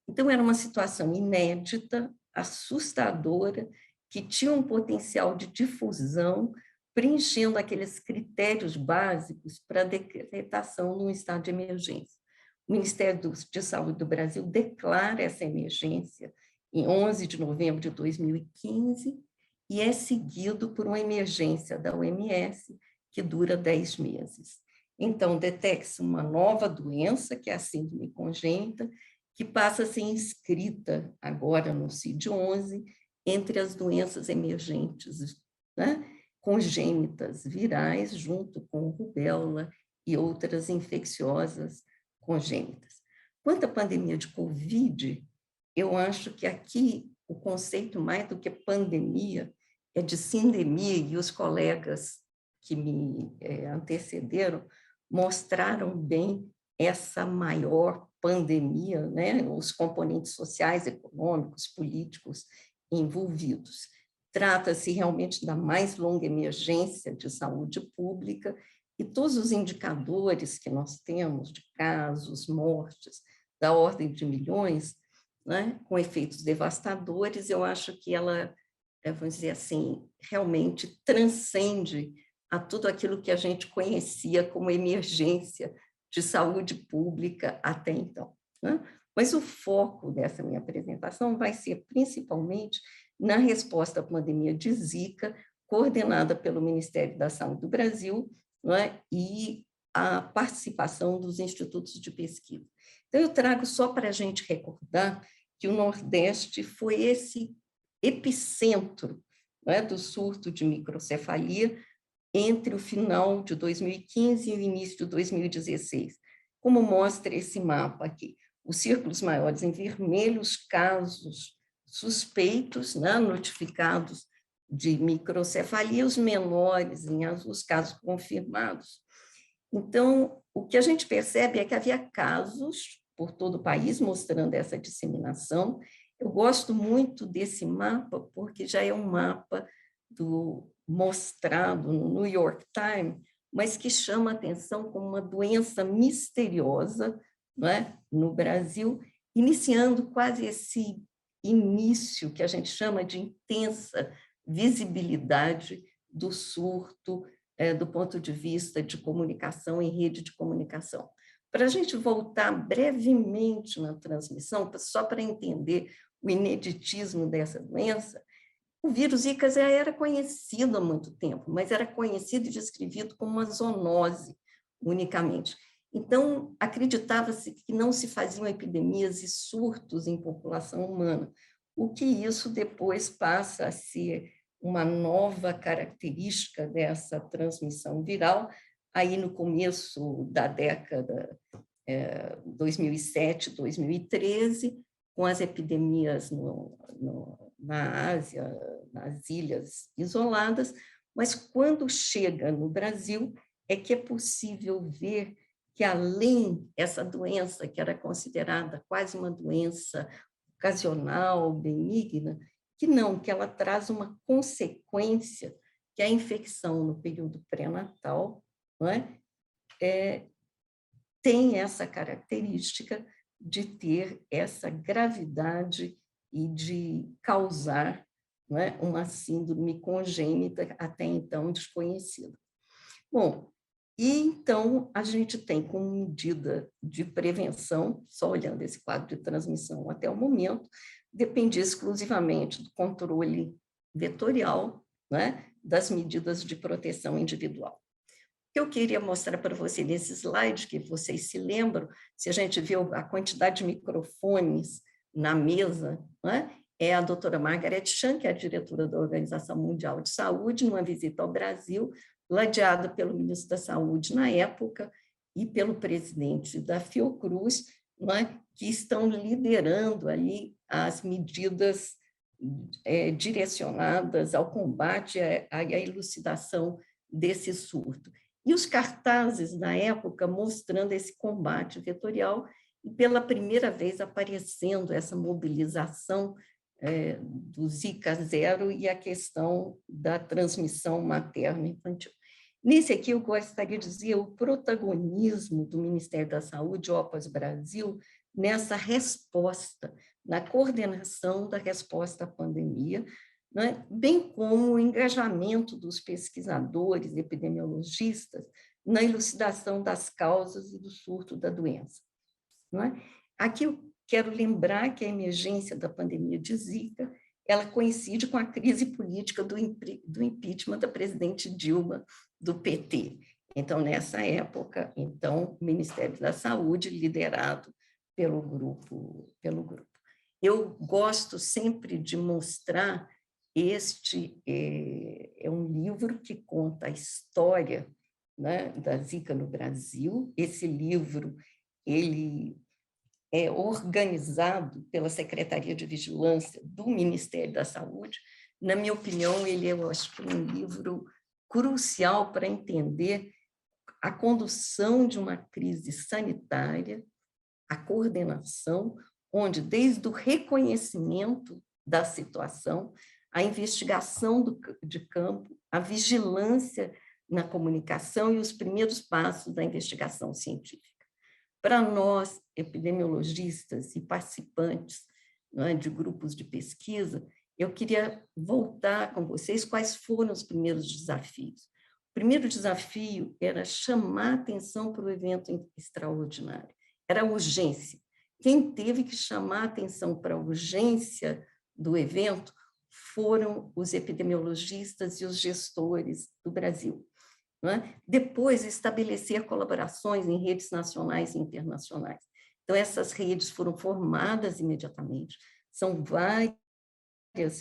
Então, era uma situação inédita, assustadora, que tinha um potencial de difusão, preenchendo aqueles critérios básicos para a decretação de um estado de emergência. O Ministério de Saúde do Brasil declara essa emergência em 11 de novembro de 2015 e é seguido por uma emergência da OMS que dura 10 meses. Então, detecta-se uma nova doença, que é a síndrome congênita, que passa a ser inscrita agora no CID-11 entre as doenças emergentes, né, congênitas virais, junto com rubéola e outras infecciosas congênitas. Quanto à pandemia de Covid, eu acho que aqui o conceito, mais do que pandemia, é de sindemia, e os colegas que me antecederam mostraram bem essa maior pandemia, né? Os componentes sociais, econômicos, políticos envolvidos. Trata-se realmente da mais longa emergência de saúde pública e todos os indicadores que nós temos de casos, mortes, da ordem de milhões, né, com efeitos devastadores, eu acho que ela, vamos dizer assim, realmente transcende a tudo aquilo que a gente conhecia como emergência de saúde pública até então, né? Mas o foco dessa minha apresentação vai ser principalmente na resposta à pandemia de Zika, coordenada pelo Ministério da Saúde do Brasil, não é? E a participação dos institutos de pesquisa. Então, eu trago só para a gente recordar que o Nordeste foi esse epicentro, não é, do surto de microcefalia entre o final de 2015 e o início de 2016, como mostra esse mapa aqui. Os círculos maiores em vermelho, os casos suspeitos, né, notificados de microcefalia, os menores em azul, os casos confirmados. Então, o que a gente percebe é que havia casos por todo o país mostrando essa disseminação. Eu gosto muito desse mapa porque já é um mapa mostrado no New York Times, mas que chama a atenção como uma doença misteriosa, não é, no Brasil, iniciando quase esse início que a gente chama de intensa visibilidade do surto do ponto de vista de comunicação em rede de comunicação. Para a gente voltar brevemente na transmissão, só para entender o ineditismo dessa doença, o vírus Zika já era conhecido há muito tempo, mas era conhecido e descrevido como uma zoonose unicamente. Então, acreditava-se que não se faziam epidemias e surtos em população humana, o que isso depois passa a ser uma nova característica dessa transmissão viral, aí no começo da década 2007, 2013, com as epidemias na Ásia, nas ilhas isoladas, mas quando chega no Brasil é que é possível ver que além dessa doença, que era considerada quase uma doença ocasional, benigna, que ela traz uma consequência, que é a infecção no período pré-natal, não é? Tem essa característica de ter essa gravidade e de causar, não é, uma síndrome congênita até então desconhecida. Bom, e então a gente tem como medida de prevenção, só olhando esse quadro de transmissão até o momento, dependia exclusivamente do controle vetorial, né, das medidas de proteção individual. O que eu queria mostrar para você nesse slide, que vocês se lembram, se a gente viu a quantidade de microfones na mesa, né, é a doutora Margaret Chan, que é a diretora da Organização Mundial de Saúde, numa visita ao Brasil, ladeada pelo ministro da Saúde na época e pelo presidente da Fiocruz, né, que estão liderando ali as medidas direcionadas ao combate à elucidação desse surto. E os cartazes, na época, mostrando esse combate vetorial e, pela primeira vez, aparecendo essa mobilização do Zika zero e a questão da transmissão materno-infantil. Nesse aqui, eu gostaria de dizer o protagonismo do Ministério da Saúde, OPAS Brasil, nessa resposta, na coordenação da resposta à pandemia, né, bem como o engajamento dos pesquisadores, epidemiologistas, na elucidação das causas e do surto da doença. Não é? Aqui eu quero lembrar que a emergência da pandemia de Zika, ela coincide com a crise política do impeachment da presidente Dilma, do PT. Então, nessa época, então, o Ministério da Saúde, liderado pelo grupo. Eu gosto sempre de mostrar este é um livro que conta a história, né, da Zika no Brasil. Esse livro ele é organizado pela Secretaria de Vigilância do Ministério da Saúde. Na minha opinião, ele é, eu acho que um livro crucial para entender a condução de uma crise sanitária, a coordenação, onde desde o reconhecimento da situação a investigação de campo, a vigilância na comunicação e os primeiros passos da investigação científica. Para nós, epidemiologistas e participantes, não é, de grupos de pesquisa, eu queria voltar com vocês quais foram os primeiros desafios. O primeiro desafio era chamar atenção para o evento extraordinário, era a urgência. Quem teve que chamar atenção para a urgência do evento foram os epidemiologistas e os gestores do Brasil. Não é? Depois, estabelecer colaborações em redes nacionais e internacionais. Então, essas redes foram formadas imediatamente, são várias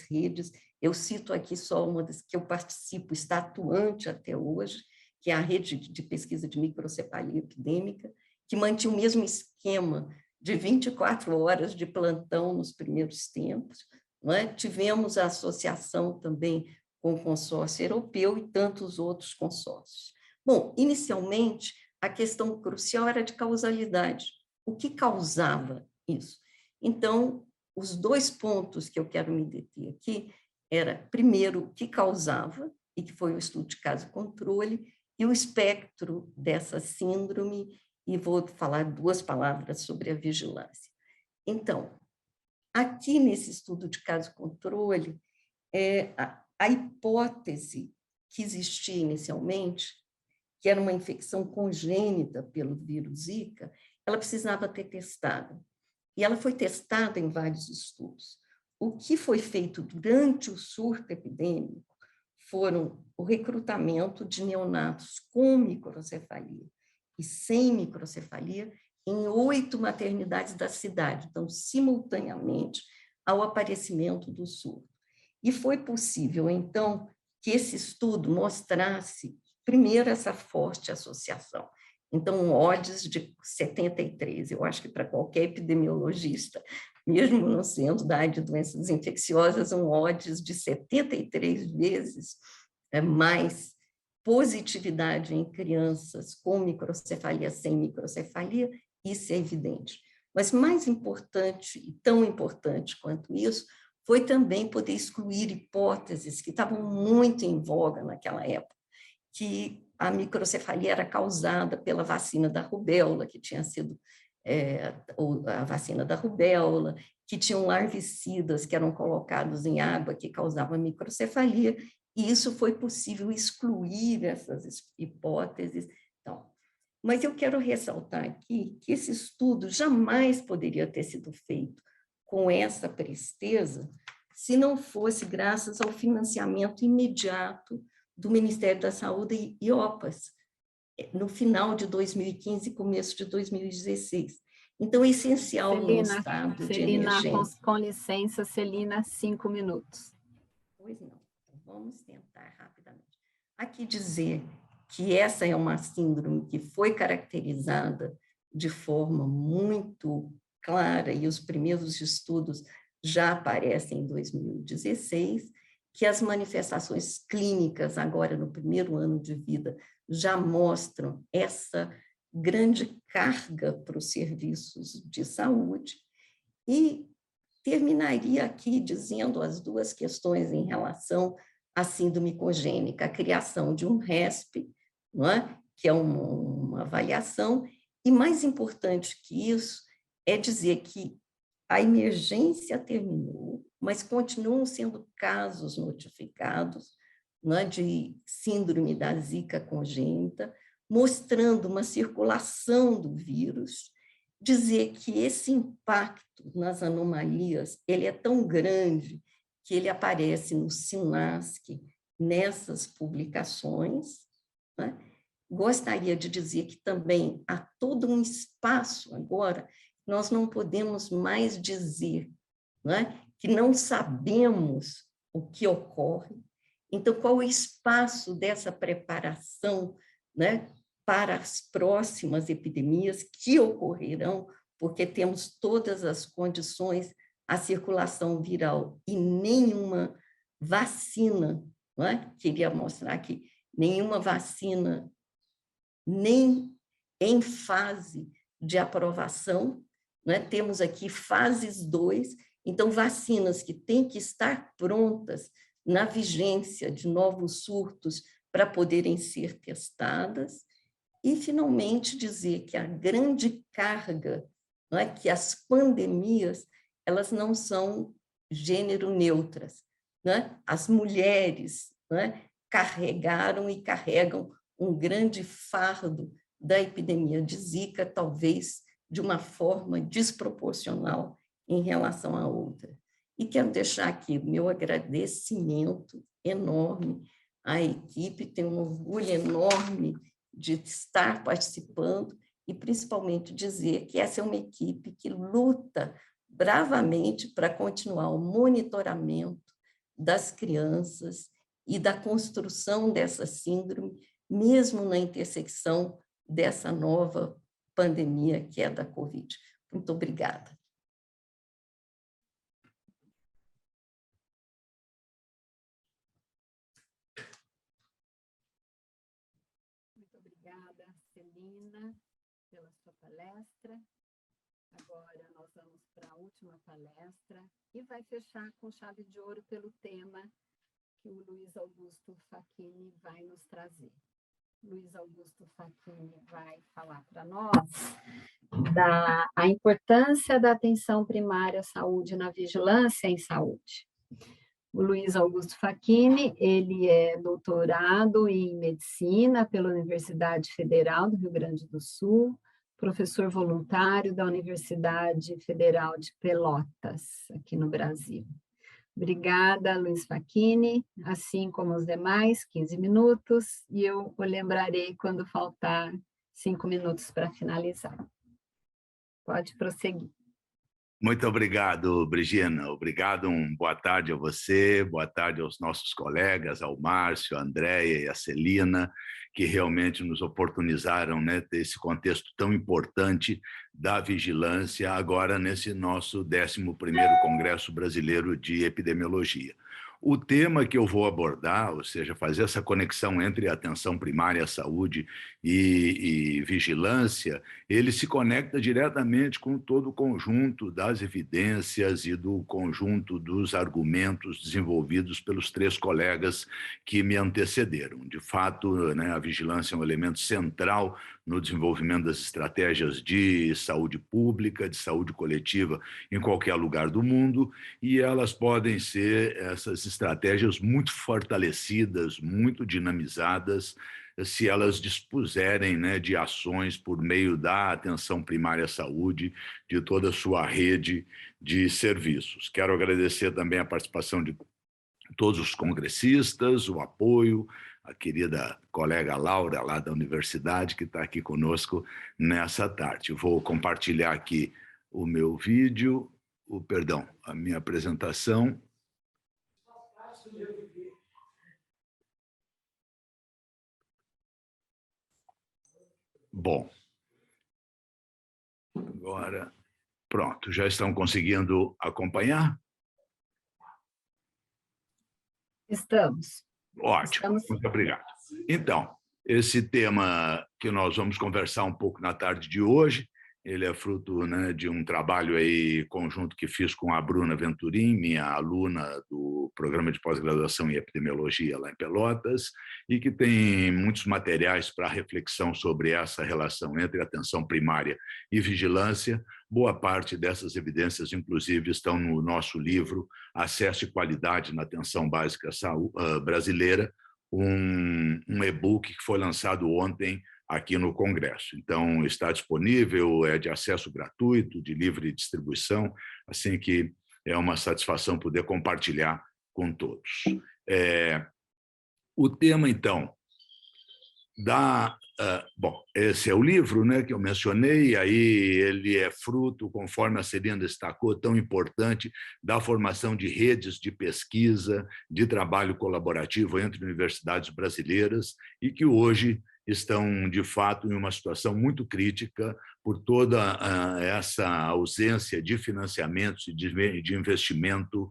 redes, eu cito aqui só uma das que eu participo, está atuante até hoje, que é a rede de pesquisa de microcefalia epidêmica, que mantinha o mesmo esquema de 24 horas de plantão nos primeiros tempos. Não é? Tivemos a associação também com o consórcio europeu e tantos outros consórcios. Bom, inicialmente, a questão crucial era de causalidade. O que causava isso? Então, os dois pontos que eu quero me deter aqui era, primeiro, o que causava, e que foi o estudo de caso-controle, e o espectro dessa síndrome, e vou falar duas palavras sobre a vigilância. Então, aqui nesse estudo de caso-controle, a hipótese que existia inicialmente, que era uma infecção congênita pelo vírus Zika, ela precisava ser testada. E ela foi testada em vários estudos. O que foi feito durante o surto epidêmico foram o recrutamento de neonatos com microcefalia e sem microcefalia em 8 maternidades da cidade, então, simultaneamente ao aparecimento do surto. E foi possível, então, que esse estudo mostrasse, primeiro, essa forte associação. Então, um odds de 73, eu acho que para qualquer epidemiologista, mesmo no sendo da área de doenças infecciosas, um odds de 73 vezes mais positividade em crianças com microcefalia, sem microcefalia, isso é evidente. Mas mais importante, e tão importante quanto isso, foi também poder excluir hipóteses que estavam muito em voga naquela época, que a microcefalia era causada pela vacina da rubéola, que tinha sido a vacina da rubéola, que tinham larvicidas que eram colocados em água que causavam microcefalia, e isso foi possível excluir essas hipóteses. Então, mas eu quero ressaltar aqui que esse estudo jamais poderia ter sido feito com essa presteza se não fosse graças ao financiamento imediato do Ministério da Saúde e OPAS, no final de 2015 e começo de 2016. Então, é essencial no estado de emergência. Com licença, Celina, 5 minutos. Pois não, então vamos tentar rapidamente. Aqui dizer que essa é uma síndrome que foi caracterizada de forma muito clara, e os primeiros estudos já aparecem em 2016, que as manifestações clínicas, agora no primeiro ano de vida, já mostram essa grande carga para os serviços de saúde. E terminaria aqui dizendo as duas questões em relação à síndrome congênica, a criação de um RESP, não é? Que é uma avaliação, e mais importante que isso é dizer que a emergência terminou, mas continuam sendo casos notificados, não é, de síndrome da Zika congênita, mostrando uma circulação do vírus, dizer que esse impacto nas anomalias ele é tão grande que ele aparece no SINASC nessas publicações. Né? Gostaria de dizer que também há todo um espaço agora, nós não podemos mais dizer, né, que não sabemos o que ocorre. Então, qual é o espaço dessa preparação, né, para as próximas epidemias que ocorrerão, porque temos todas as condições, a circulação viral e nenhuma vacina, não é? Queria mostrar aqui, nenhuma vacina, nem em fase de aprovação, né? Temos aqui fases 2, Então, vacinas que têm que estar prontas na vigência de novos surtos para poderem ser testadas. E, finalmente, dizer que a grande carga, não é, que as pandemias, elas não são gênero neutras. Né? As mulheres, né, carregaram e carregam um grande fardo da epidemia de Zika, talvez de uma forma desproporcional em relação à outra. E quero deixar aqui o meu agradecimento enorme à equipe, tenho um orgulho enorme de estar participando e, principalmente, dizer que essa é uma equipe que luta bravamente para continuar o monitoramento das crianças e da construção dessa síndrome, mesmo na intersecção dessa nova pandemia que é da Covid. Muito obrigada. Muito obrigada, Celina, pela sua palestra. Agora nós vamos para a última palestra e vai fechar com chave de ouro pelo tema que o Luiz Augusto Facchini vai nos trazer. Luiz Augusto Facchini vai falar para nós a importância da atenção primária à saúde na vigilância em saúde. O Luiz Augusto Facchini, ele é doutorado em medicina pela Universidade Federal do Rio Grande do Sul, professor voluntário da Universidade Federal de Pelotas, aqui no Brasil. Obrigada, Luiz Facchini, assim como os demais, 15 minutos, e eu o lembrarei quando faltar 5 minutos para finalizar. Pode prosseguir. Muito obrigado, Brigina. Obrigado, boa tarde a você, boa tarde aos nossos colegas, ao Márcio, a Andréia e a Celina, que realmente nos oportunizaram, né, ter esse contexto tão importante da vigilância agora nesse nosso 11º Congresso Brasileiro de Epidemiologia. O tema que eu vou abordar, ou seja, fazer essa conexão entre atenção primária à saúde e vigilância, ele se conecta diretamente com todo o conjunto das evidências e do conjunto dos argumentos desenvolvidos pelos 3 colegas que me antecederam. De fato, né, a vigilância é um elemento central no desenvolvimento das estratégias de saúde pública, de saúde coletiva em qualquer lugar do mundo, e elas podem ser essas estratégias muito fortalecidas, muito dinamizadas, se elas dispuserem, né, de ações por meio da atenção primária à saúde, de toda a sua rede de serviços. Quero agradecer também a participação de todos os congressistas, o apoio, a querida colega Laura, lá da universidade, que está aqui conosco nessa tarde. Vou compartilhar aqui o meu vídeo, a minha apresentação. Bom, agora, pronto, já estão conseguindo acompanhar? Estamos. Ótimo, muito obrigado. Então, esse tema que nós vamos conversar um pouco na tarde de hoje, ele é fruto, né, de um trabalho aí conjunto que fiz com a Bruna Venturim, minha aluna do programa de pós-graduação em epidemiologia lá em Pelotas, e que tem muitos materiais para reflexão sobre essa relação entre atenção primária e vigilância. Boa parte dessas evidências, inclusive, estão no nosso livro Acesso e Qualidade na Atenção Básica Brasileira, um e-book que foi lançado ontem aqui no Congresso. Então, está disponível, é de acesso gratuito, de livre distribuição, assim que é uma satisfação poder compartilhar com todos. O tema, então, bom, esse é o livro, né, que eu mencionei, aí ele é fruto, conforme a Celina destacou, tão importante da formação de redes de pesquisa, de trabalho colaborativo entre universidades brasileiras e que hoje estão, de fato, em uma situação muito crítica por toda essa ausência de financiamentos e de investimento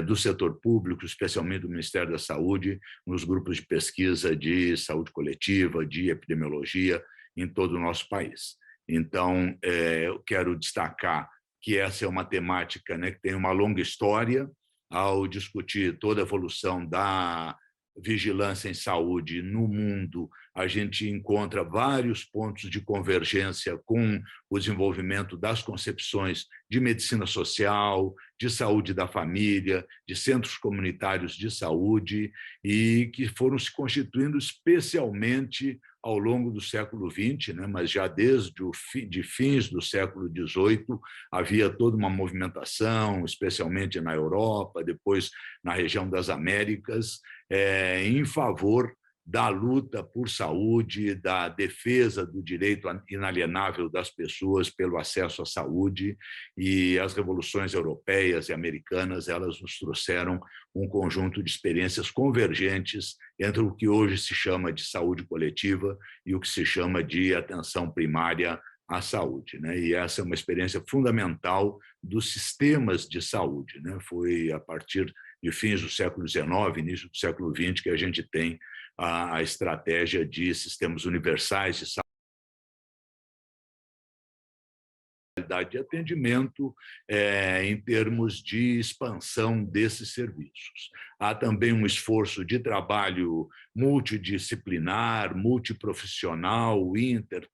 do setor público, especialmente do Ministério da Saúde, nos grupos de pesquisa de saúde coletiva, de epidemiologia, em todo o nosso país. Então, eu quero destacar que essa é uma temática, né, que tem uma longa história, ao discutir toda a evolução da vigilância em saúde no mundo, a gente encontra vários pontos de convergência com o desenvolvimento das concepções de medicina social, de saúde da família, de centros comunitários de saúde, e que foram se constituindo especialmente ao longo do século XX, né? Mas já desde de fins do século XVIII havia toda uma movimentação, especialmente na Europa, depois na região das Américas, em favor da luta por saúde, da defesa do direito inalienável das pessoas pelo acesso à saúde, e as revoluções europeias e americanas, elas nos trouxeram um conjunto de experiências convergentes entre o que hoje se chama de saúde coletiva e o que se chama de atenção primária à saúde, né? E essa é uma experiência fundamental dos sistemas de saúde, né? Foi a partir de fins do século XIX, início do século XX, que a gente tem a estratégia de sistemas universais de saúde, de atendimento em termos de expansão desses serviços. Há também um esforço de trabalho multidisciplinar, multiprofissional,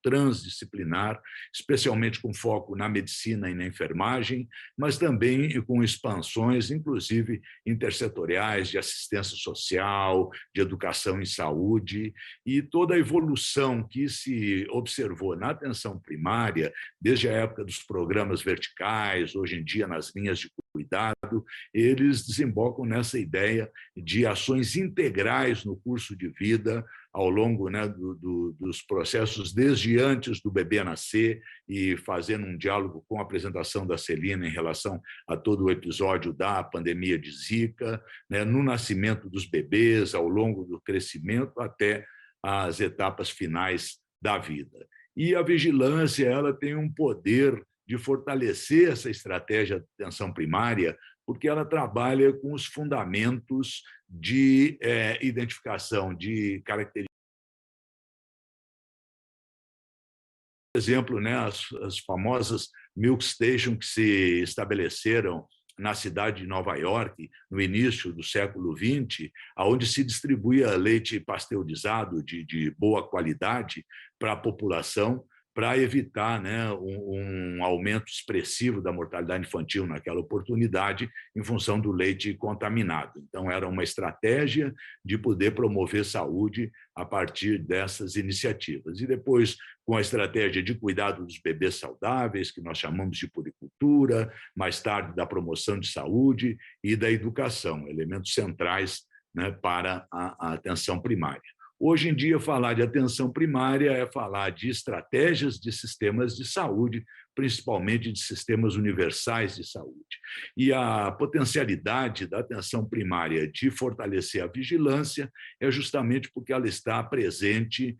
transdisciplinar, especialmente com foco na medicina e na enfermagem, mas também com expansões, inclusive intersetoriais, de assistência social, de educação em saúde, e toda a evolução que se observou na atenção primária, desde a época dos programas verticais, hoje em dia nas linhas de cuidado, eles desembocam nessa ideia de ações integrais no curso de vida, ao longo, né, dos processos, desde antes do bebê nascer, e fazendo um diálogo com a apresentação da Celina em relação a todo o episódio da pandemia de Zika, né, no nascimento dos bebês, ao longo do crescimento, até as etapas finais da vida. E a vigilância, ela tem um poder de fortalecer essa estratégia de atenção primária, porque ela trabalha com os fundamentos de identificação de características. Por exemplo, né, as famosas milk stations que se estabeleceram na cidade de Nova York, no início do século XX, onde se distribuía leite pasteurizado de boa qualidade para a população, para evitar, né, um aumento expressivo da mortalidade infantil naquela oportunidade, em função do leite contaminado. Então, era uma estratégia de poder promover saúde a partir dessas iniciativas. E depois, com a estratégia de cuidado dos bebês saudáveis, que nós chamamos de puericultura, mais tarde da promoção de saúde e da educação, elementos centrais, né, para a atenção primária. Hoje em dia, falar de atenção primária é falar de estratégias de sistemas de saúde, principalmente de sistemas universais de saúde. E a potencialidade da atenção primária de fortalecer a vigilância é justamente porque ela está presente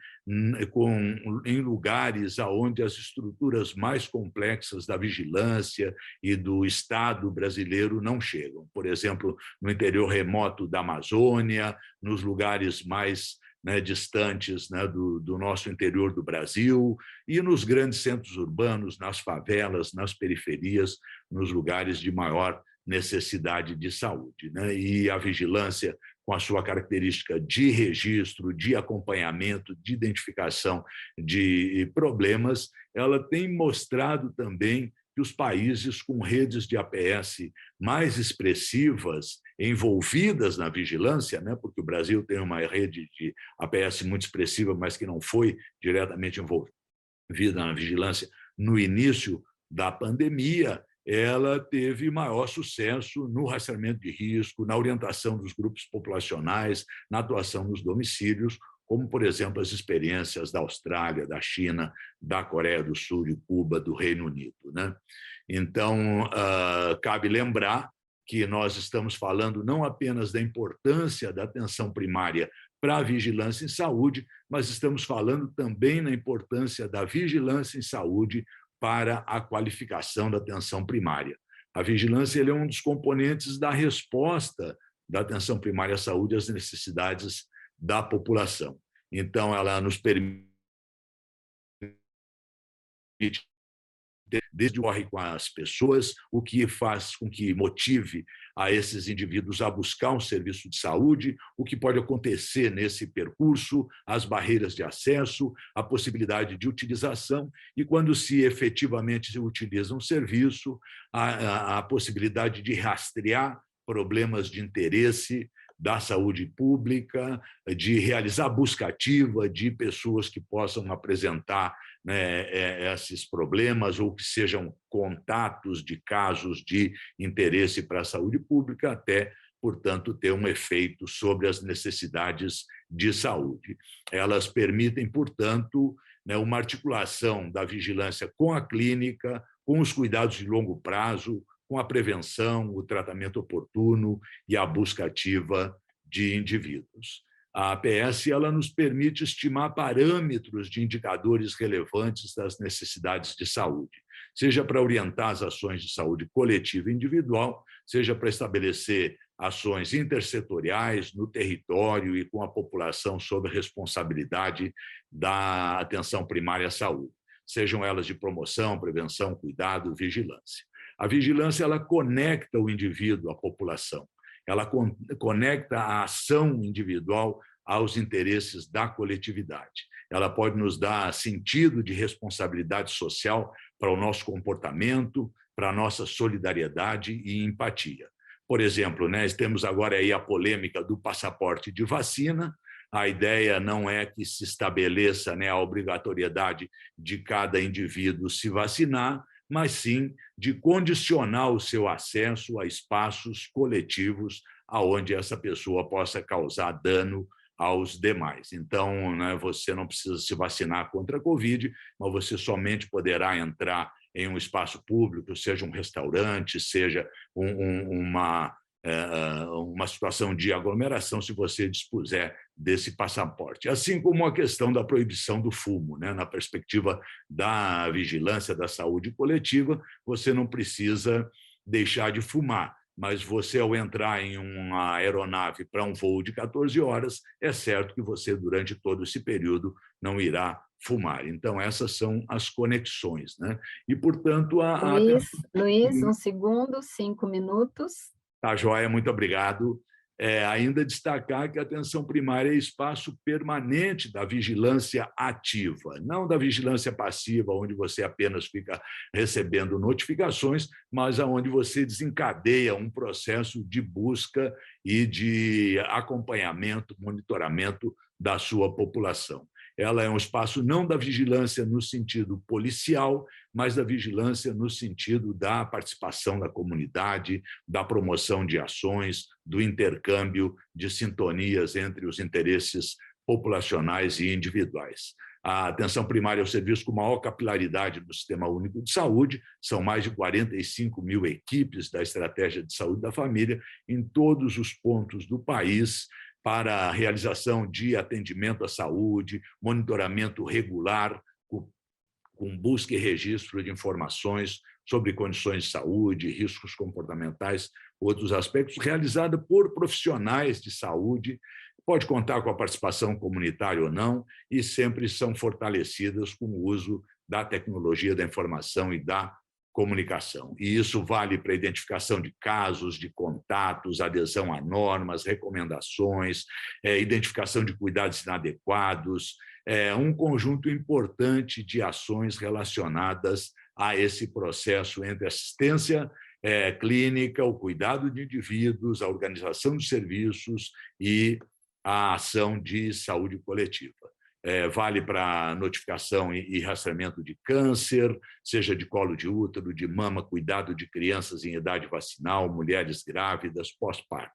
em lugares onde as estruturas mais complexas da vigilância e do Estado brasileiro não chegam. Por exemplo, no interior remoto da Amazônia, nos lugares mais distantes, né, do nosso interior do Brasil, e nos grandes centros urbanos, nas favelas, nas periferias, nos lugares de maior necessidade de saúde, né? E a vigilância, com a sua característica de registro, de acompanhamento, de identificação de problemas, ela tem mostrado também que os países com redes de APS mais expressivas, envolvidas na vigilância, né, porque o Brasil tem uma rede de APS muito expressiva, mas que não foi diretamente envolvida na vigilância no início da pandemia, ela teve maior sucesso no rastreamento de risco, na orientação dos grupos populacionais, na atuação nos domicílios, como, por exemplo, as experiências da Austrália, da China, da Coreia do Sul, de Cuba, do Reino Unido, né? Então, cabe lembrar que nós estamos falando não apenas da importância da atenção primária para a vigilância em saúde, mas estamos falando também na importância da vigilância em saúde para a qualificação da atenção primária. A vigilância é um dos componentes da resposta da atenção primária à saúde às necessidades da população. Então, ela nos permite desde o que ocorre com as pessoas, o que faz com que motive a esses indivíduos a buscar um serviço de saúde, o que pode acontecer nesse percurso, as barreiras de acesso, a possibilidade de utilização e, quando se efetivamente se utiliza um serviço, a possibilidade de rastrear problemas de interesse da saúde pública, de realizar busca ativa de pessoas que possam apresentar, né, esses problemas ou que sejam contatos de casos de interesse para a saúde pública, até, portanto, ter um efeito sobre as necessidades de saúde. Elas permitem, portanto, né, uma articulação da vigilância com a clínica, com os cuidados de longo prazo, com a prevenção, o tratamento oportuno e a busca ativa de indivíduos. A APS ela nos permite estimar parâmetros de indicadores relevantes das necessidades de saúde, seja para orientar as ações de saúde coletiva e individual, seja para estabelecer ações intersetoriais no território e com a população sob a responsabilidade da atenção primária à saúde, sejam elas de promoção, prevenção, cuidado, vigilância. A vigilância ela conecta o indivíduo à população, ela conecta a ação individual aos interesses da coletividade. Ela pode nos dar sentido de responsabilidade social para o nosso comportamento, para a nossa solidariedade e empatia. Por exemplo, né, temos agora aí a polêmica do passaporte de vacina. A ideia não é que se estabeleça, né, a obrigatoriedade de cada indivíduo se vacinar, mas sim de condicionar o seu acesso a espaços coletivos aonde essa pessoa possa causar dano aos demais. Então, né, você não precisa se vacinar contra a Covid, mas você somente poderá entrar em um espaço público, seja um restaurante, seja uma situação de aglomeração, se você dispuser desse passaporte. Assim como a questão da proibição do fumo, né? Na perspectiva da vigilância da saúde coletiva, você não precisa deixar de fumar, mas você, ao entrar em uma aeronave para um voo de 14 horas, é certo que você, durante todo esse período, não irá fumar. Então, essas são as conexões, né? E, portanto, Luiz, um segundo, 5 minutos. Tá, joia, muito obrigado. Ainda destacar que a atenção primária é espaço permanente da vigilância ativa, não da vigilância passiva, onde você apenas fica recebendo notificações, mas onde você desencadeia um processo de busca e de acompanhamento, monitoramento da sua população. Ela é um espaço não da vigilância no sentido policial, mas da vigilância no sentido da participação da comunidade, da promoção de ações, do intercâmbio de sintonias entre os interesses populacionais e individuais. A atenção primária é o serviço com maior capilaridade do Sistema Único de Saúde, são mais de 45 mil equipes da Estratégia de Saúde da Família em todos os pontos do país, para a realização de atendimento à saúde, monitoramento regular, com busca e registro de informações sobre condições de saúde, riscos comportamentais, outros aspectos, realizada por profissionais de saúde, pode contar com a participação comunitária ou não, e sempre são fortalecidas com o uso da tecnologia da informação e da comunicação. E isso vale para a identificação de casos, de contatos, adesão a normas, recomendações, identificação de cuidados inadequados, um conjunto importante de ações relacionadas a esse processo entre assistência clínica, o cuidado de indivíduos, a organização de serviços e a ação de saúde coletiva. Vale para notificação e rastreamento de câncer, seja de colo de útero, de mama, cuidado de crianças em idade vacinal, mulheres grávidas, pós-parto.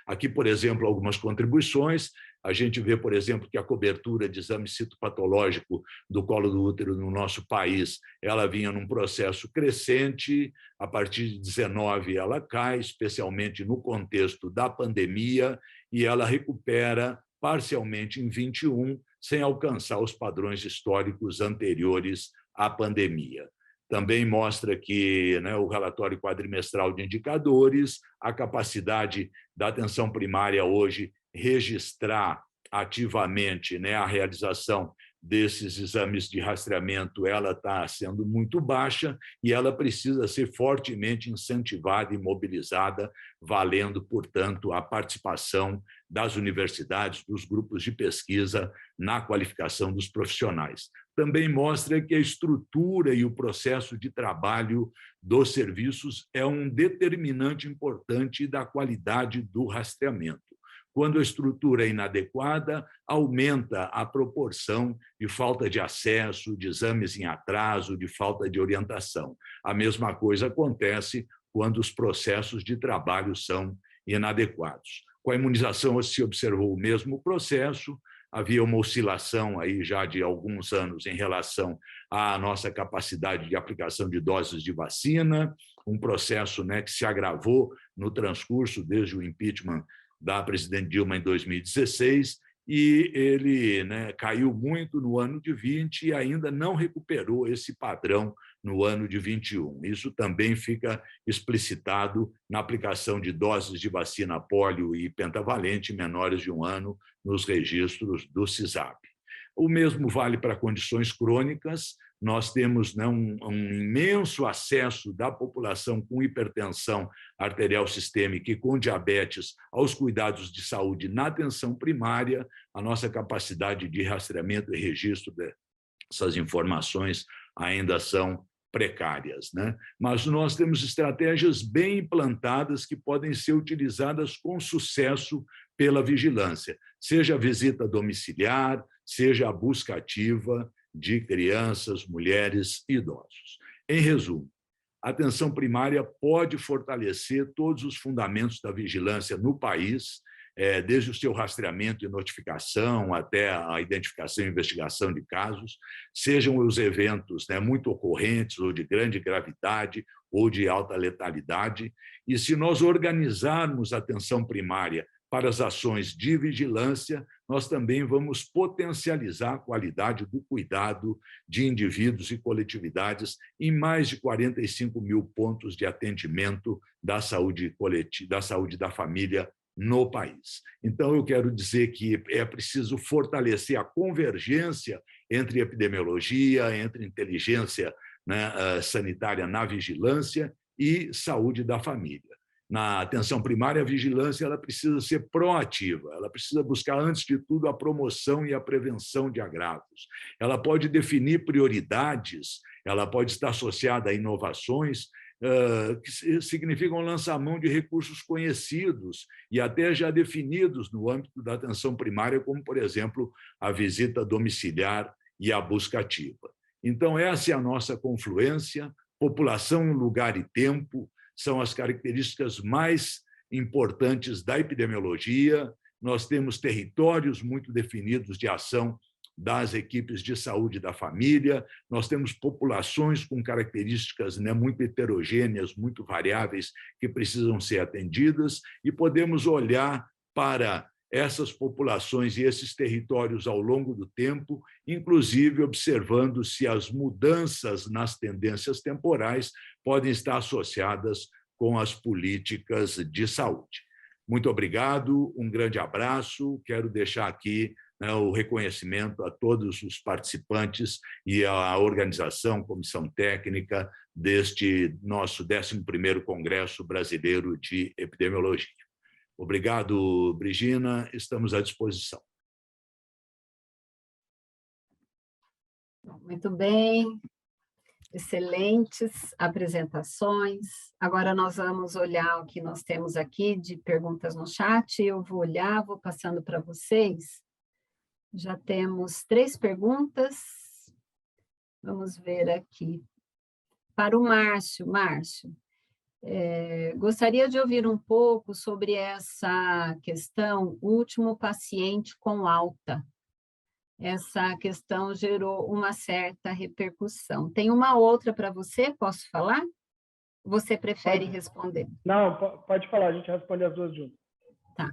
Aqui, por exemplo, algumas contribuições. A gente vê, por exemplo, que a cobertura de exame citopatológico do colo do útero no nosso país, ela vinha num processo crescente, a partir de 19 ela cai, especialmente no contexto da pandemia, e ela recupera parcialmente em 21, sem alcançar os padrões históricos anteriores à pandemia. Também mostra que, né, o relatório quadrimestral de indicadores, a capacidade da atenção primária hoje registrar ativamente, né, a realização desses exames de rastreamento ela está sendo muito baixa e ela precisa ser fortemente incentivada e mobilizada, valendo, portanto, a participação das universidades, dos grupos de pesquisa na qualificação dos profissionais. Também mostra que a estrutura e o processo de trabalho dos serviços é um determinante importante da qualidade do rastreamento. Quando a estrutura é inadequada, aumenta a proporção de falta de acesso, de exames em atraso, de falta de orientação. A mesma coisa acontece quando os processos de trabalho são inadequados. Com a imunização se observou o mesmo processo, havia uma oscilação aí já de alguns anos em relação à nossa capacidade de aplicação de doses de vacina, um processo, né, que se agravou no transcurso desde o impeachment da presidente Dilma em 2016, e ele, né, caiu muito no ano de 20 e ainda não recuperou esse padrão no ano de 21. Isso também fica explicitado na aplicação de doses de vacina pólio e pentavalente menores de 1 ano nos registros do CISAP. O mesmo vale para condições crônicas. Nós temos, né, um imenso acesso da população com hipertensão arterial sistêmica e com diabetes aos cuidados de saúde na atenção primária. A nossa capacidade de rastreamento e registro dessas informações ainda são precárias, né? Mas nós temos estratégias bem implantadas que podem ser utilizadas com sucesso pela vigilância, seja a visita domiciliar, seja a busca ativa de crianças, mulheres e idosos. Em resumo, a atenção primária pode fortalecer todos os fundamentos da vigilância no país, desde o seu rastreamento e notificação até a identificação e investigação de casos, sejam os eventos, né, muito ocorrentes ou de grande gravidade ou de alta letalidade. E se nós organizarmos a atenção primária para as ações de vigilância, nós também vamos potencializar a qualidade do cuidado de indivíduos e coletividades em mais de 45 mil pontos de atendimento da saúde da família no país. Então, eu quero dizer que é preciso fortalecer a convergência entre epidemiologia, entre inteligência, né, sanitária na vigilância e saúde da família. Na atenção primária, a vigilância ela precisa ser proativa, ela precisa buscar, antes de tudo, a promoção e a prevenção de agravos. Ela pode definir prioridades, ela pode estar associada a inovações que significam lançar mão de recursos conhecidos e até já definidos no âmbito da atenção primária, como, por exemplo, a visita domiciliar e a busca ativa. Então, essa é a nossa confluência, população, lugar e tempo, são as características mais importantes da epidemiologia. Nós temos territórios muito definidos de ação das equipes de saúde da família, nós temos populações com características, né, muito heterogêneas, muito variáveis, que precisam ser atendidas, e podemos olhar para essas populações e esses territórios ao longo do tempo, inclusive observando se as mudanças nas tendências temporais podem estar associadas com as políticas de saúde. Muito obrigado, um grande abraço. Quero deixar aqui, né, o reconhecimento a todos os participantes e à organização, comissão técnica deste nosso 11º Congresso Brasileiro de Epidemiologia. Obrigado, Brigina, estamos à disposição. Muito bem, excelentes apresentações. Agora nós vamos olhar o que nós temos aqui de perguntas no chat. Eu vou olhar, vou passando para vocês. Já temos 3 perguntas. Vamos ver aqui. Para o Márcio. Márcio, gostaria de ouvir um pouco sobre essa questão, último paciente com alta. Essa questão gerou uma certa repercussão. Tem uma outra para você, posso falar? Você prefere responder? Não, pode falar, a gente responde as duas juntas. Tá.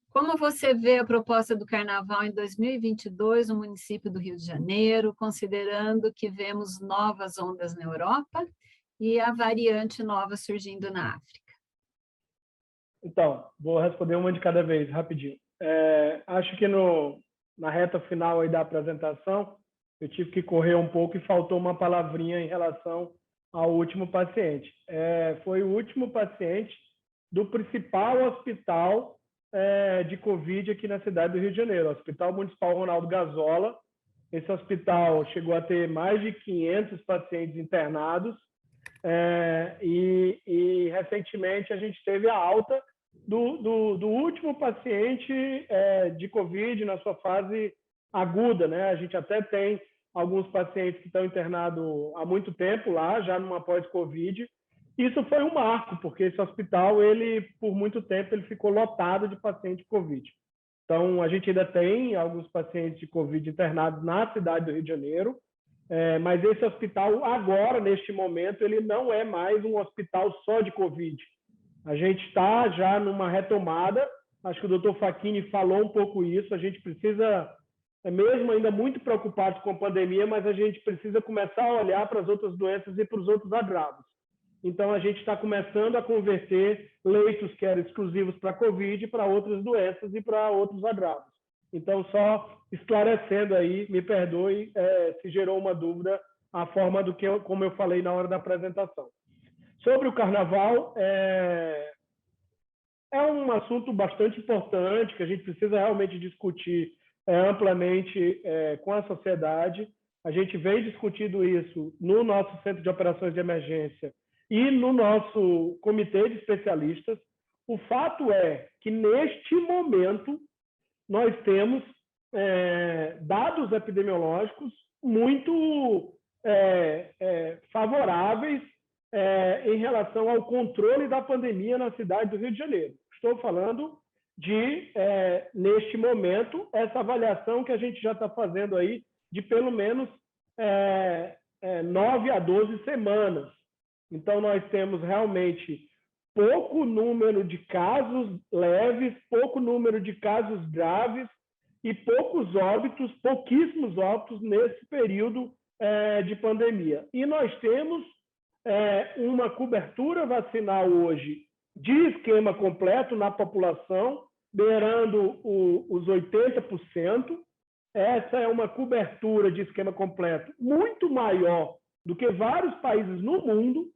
Como você vê a proposta do Carnaval em 2022 no município do Rio de Janeiro, considerando que vemos novas ondas na Europa e a variante nova surgindo na África? Então, vou responder uma de cada vez, rapidinho. Acho que na reta final aí da apresentação, eu tive que correr um pouco e faltou uma palavrinha em relação ao último paciente. Foi o último paciente do principal hospital de Covid aqui na cidade do Rio de Janeiro, o Hospital Municipal Ronaldo Gazola. Esse hospital chegou a ter mais de 500 pacientes internados e recentemente a gente teve a alta do último paciente de Covid na sua fase aguda, né? A gente até tem alguns pacientes que estão internados há muito tempo lá, já numa pós-Covid. Isso foi um marco, porque esse hospital, por muito tempo, ele ficou lotado de pacientes de Covid. Então, a gente ainda tem alguns pacientes de Covid internados na cidade do Rio de Janeiro, mas esse hospital, agora, neste momento, ele não é mais um hospital só de Covid. A gente está já numa retomada, acho que o doutor Facchini falou um pouco isso, a gente precisa, mesmo ainda muito preocupado com a pandemia, mas a gente precisa começar a olhar para as outras doenças e para os outros agravos. Então, a gente está começando a converter leitos que eram exclusivos para Covid para outras doenças e para outros agravos. Então, só esclarecendo aí, me perdoe se gerou uma dúvida, a forma como eu falei na hora da apresentação. Sobre o carnaval, é um assunto bastante importante, que a gente precisa realmente discutir amplamente com a sociedade. A gente vem discutindo isso no nosso Centro de Operações de Emergência e no nosso comitê de especialistas. O fato é que, neste momento, nós temos dados epidemiológicos muito favoráveis em relação ao controle da pandemia na cidade do Rio de Janeiro. Estou falando de, neste momento, essa avaliação que a gente já está fazendo aí de pelo menos 9 a 12 semanas. Então, nós temos realmente pouco número de casos leves, pouco número de casos graves e pouquíssimos óbitos nesse período de pandemia. E nós temos uma cobertura vacinal hoje de esquema completo na população, beirando os 80%. Essa é uma cobertura de esquema completo muito maior do que vários países no mundo,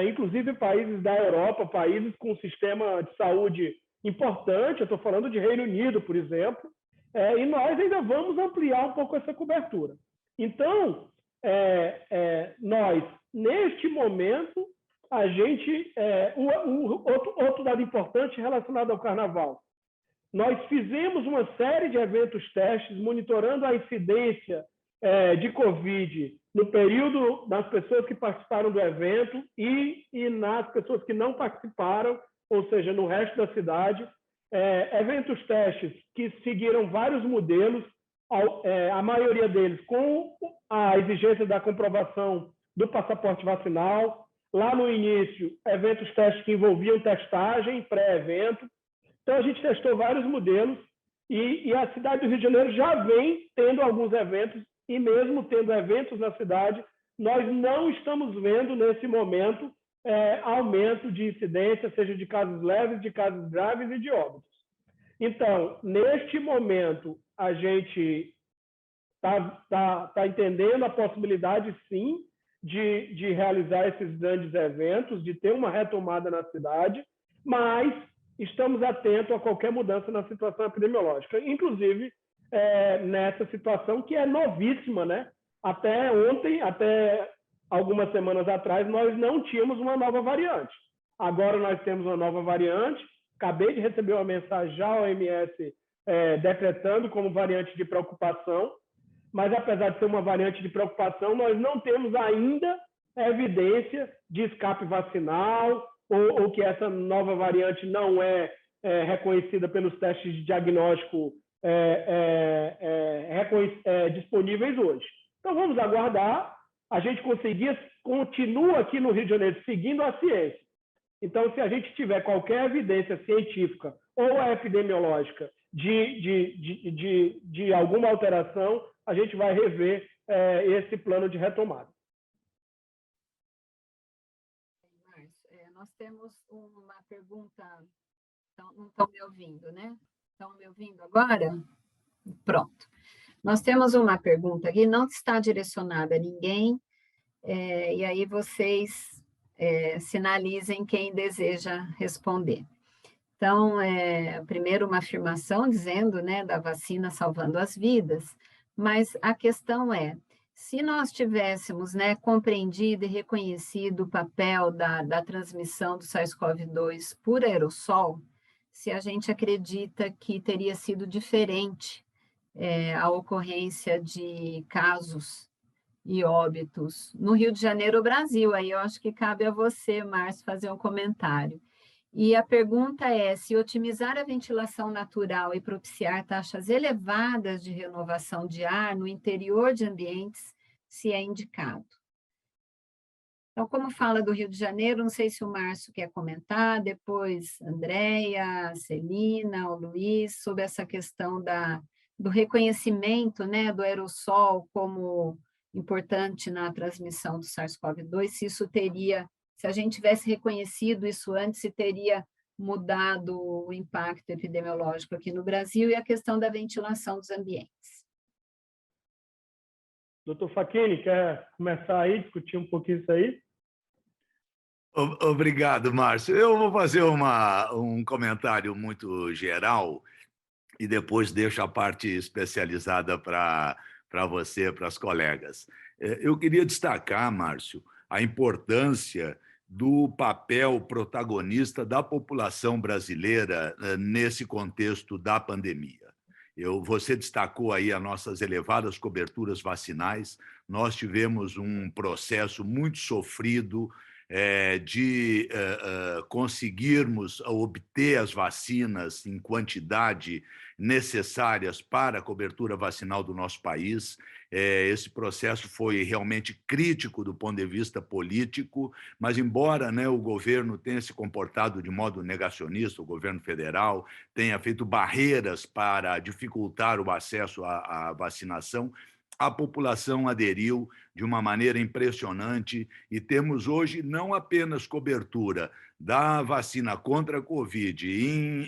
inclusive países da Europa, países com um sistema de saúde importante. Eu estou falando de Reino Unido, por exemplo, e nós ainda vamos ampliar um pouco essa cobertura. Então, nós, neste momento, a gente... outro dado importante relacionado ao Carnaval. Nós fizemos uma série de eventos testes monitorando a incidência de Covid no período das pessoas que participaram do evento e nas pessoas que não participaram, ou seja, no resto da cidade. Eventos testes que seguiram vários modelos, a maioria deles com a exigência da comprovação do passaporte vacinal. Lá no início, eventos testes que envolviam testagem, pré-evento. Então, a gente testou vários modelos e a cidade do Rio de Janeiro já vem tendo alguns eventos, e mesmo tendo eventos na cidade, nós não estamos vendo, nesse momento, aumento de incidência, seja de casos leves, de casos graves e de óbitos. Então, neste momento, a gente está entendendo a possibilidade, sim, de realizar esses grandes eventos, de ter uma retomada na cidade, mas estamos atentos a qualquer mudança na situação epidemiológica, inclusive nessa situação que é novíssima, né? Até ontem, até algumas semanas atrás, nós não tínhamos uma nova variante. Agora nós temos uma nova variante. Acabei de receber uma mensagem já ao OMS decretando como variante de preocupação, mas apesar de ser uma variante de preocupação, nós não temos ainda evidência de escape vacinal ou que essa nova variante não é reconhecida pelos testes de diagnóstico disponíveis hoje. Então, vamos aguardar. A gente continua aqui no Rio de Janeiro seguindo a ciência. Então, se a gente tiver qualquer evidência científica ou epidemiológica de alguma alteração, a gente vai rever esse plano de retomada. Nós temos uma pergunta, não estão me ouvindo, né? Estão me ouvindo agora? Pronto. Nós temos uma pergunta aqui, não está direcionada a ninguém, e aí vocês sinalizem quem deseja responder. Então, primeiro uma afirmação dizendo, né, da vacina salvando as vidas, mas a questão é, se nós tivéssemos, né, compreendido e reconhecido o papel da transmissão do SARS-CoV-2 por aerossol, se a gente acredita que teria sido diferente a ocorrência de casos e óbitos no Rio de Janeiro ou Brasil. Aí eu acho que cabe a você, Márcio, fazer um comentário. E a pergunta é se otimizar a ventilação natural e propiciar taxas elevadas de renovação de ar no interior de ambientes, se é indicado. Então, como fala do Rio de Janeiro, não sei se o Márcio quer comentar, depois Andréia, Celina, o Luiz, sobre essa questão do reconhecimento, né, do aerossol como importante na transmissão do SARS-CoV-2, se a gente tivesse reconhecido isso antes, se teria mudado o impacto epidemiológico aqui no Brasil, e a questão da ventilação dos ambientes. Doutor Facchini, quer começar aí, discutir um pouquinho isso aí? Obrigado, Márcio. Eu vou fazer um comentário muito geral e depois deixo a parte especializada para você, para as colegas. Eu queria destacar, Márcio, a importância do papel protagonista da população brasileira nesse contexto da pandemia. Você destacou aí as nossas elevadas coberturas vacinais. Nós tivemos um processo muito sofrido de conseguirmos obter as vacinas em quantidade necessárias para a cobertura vacinal do nosso país. Esse processo foi realmente crítico do ponto de vista político, mas embora, né, o governo tenha se comportado de modo negacionista, o governo federal tenha feito barreiras para dificultar o acesso à vacinação, a população aderiu de uma maneira impressionante e temos hoje não apenas cobertura da vacina contra a Covid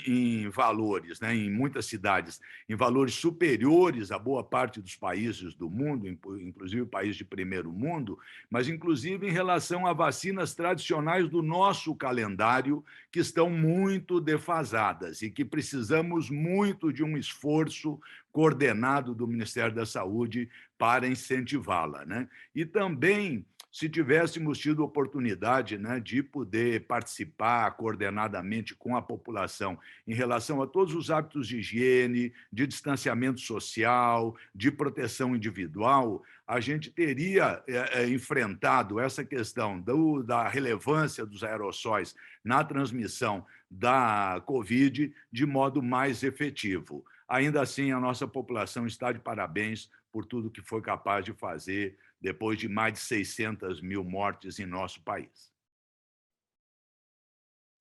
em valores, né, em muitas cidades, em valores superiores a boa parte dos países do mundo, inclusive países de primeiro mundo, mas inclusive em relação a vacinas tradicionais do nosso calendário, que estão muito defasadas e que precisamos muito de um esforço coordenado do Ministério da Saúde para incentivá-la, né? E também, se tivéssemos tido oportunidade, né, de poder participar coordenadamente com a população em relação a todos os hábitos de higiene, de distanciamento social, de proteção individual, a gente teria enfrentado essa questão da relevância dos aerossóis na transmissão da Covid de modo mais efetivo. Ainda assim, a nossa população está de parabéns por tudo que foi capaz de fazer depois de mais de 600 mil mortes em nosso país.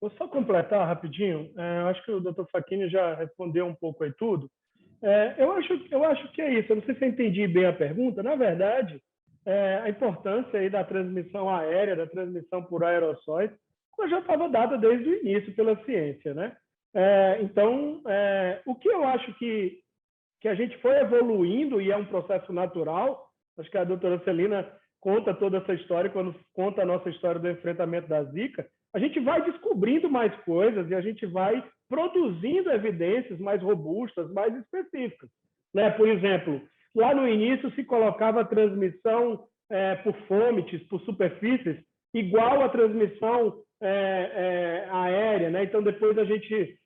Vou só completar rapidinho. Acho que o doutor Facchini já respondeu um pouco aí tudo. Eu acho que é isso. Eu não sei se eu entendi bem a pergunta. Na verdade, a importância aí da transmissão aérea, da transmissão por aerossóis, ela já estava dada desde o início pela ciência, né? Então, o que eu acho que a gente foi evoluindo, e é um processo natural, acho que a doutora Celina conta toda essa história, quando conta a nossa história do enfrentamento da Zika, a gente vai descobrindo mais coisas e a gente vai produzindo evidências mais robustas, mais específicas, né? Por exemplo, lá no início se colocava a transmissão por fômites, por superfícies, igual à transmissão aérea, né? Então, depois a gente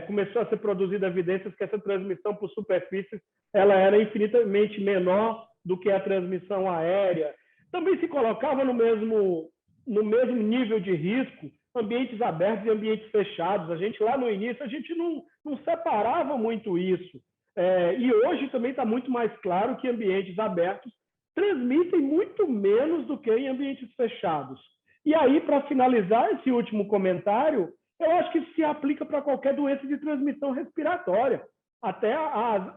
começou a ser produzida evidências que essa transmissão por superfícies ela era infinitamente menor do que a transmissão aérea. Também se colocava no mesmo nível de risco ambientes abertos e ambientes fechados. A gente, lá no início, a gente não separava muito isso. E hoje também está muito mais claro que ambientes abertos transmitem muito menos do que em ambientes fechados. E aí, para finalizar esse último comentário, eu acho que isso se aplica para qualquer doença de transmissão respiratória, até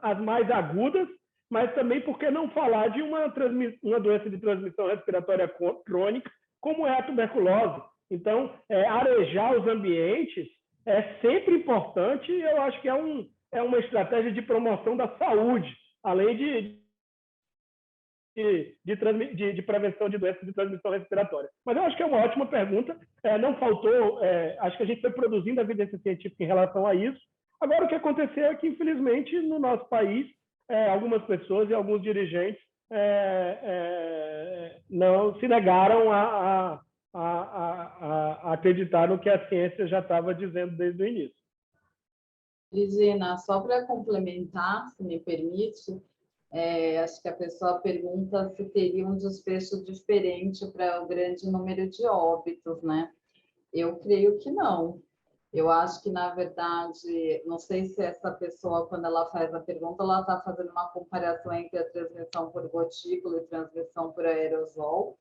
as mais agudas, mas também, por que não falar de uma doença de transmissão respiratória crônica, como é a tuberculose? Então, arejar os ambientes é sempre importante e eu acho que é uma estratégia de promoção da saúde, além de prevenção de doenças de transmissão respiratória. Mas eu acho que é uma ótima pergunta. Não faltou, acho que a gente foi produzindo evidência científica em relação a isso. Agora, o que aconteceu é que, infelizmente, no nosso país, algumas pessoas e alguns dirigentes não se negaram a acreditar no que a ciência já estava dizendo desde o início. Regina, só para complementar, se me permite, acho que a pessoa pergunta se teria um desfecho diferente para o grande número de óbitos, né? Eu creio que não. Eu acho que, na verdade, não sei se essa pessoa, quando ela faz a pergunta, ela está fazendo uma comparação entre a transmissão por gotícula e transmissão por aerosol.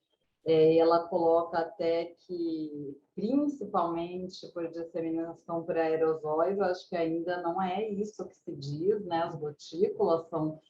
E ela coloca até que, principalmente por disseminação por aerosóis, eu acho que ainda não é isso que se diz, né? As gotículas são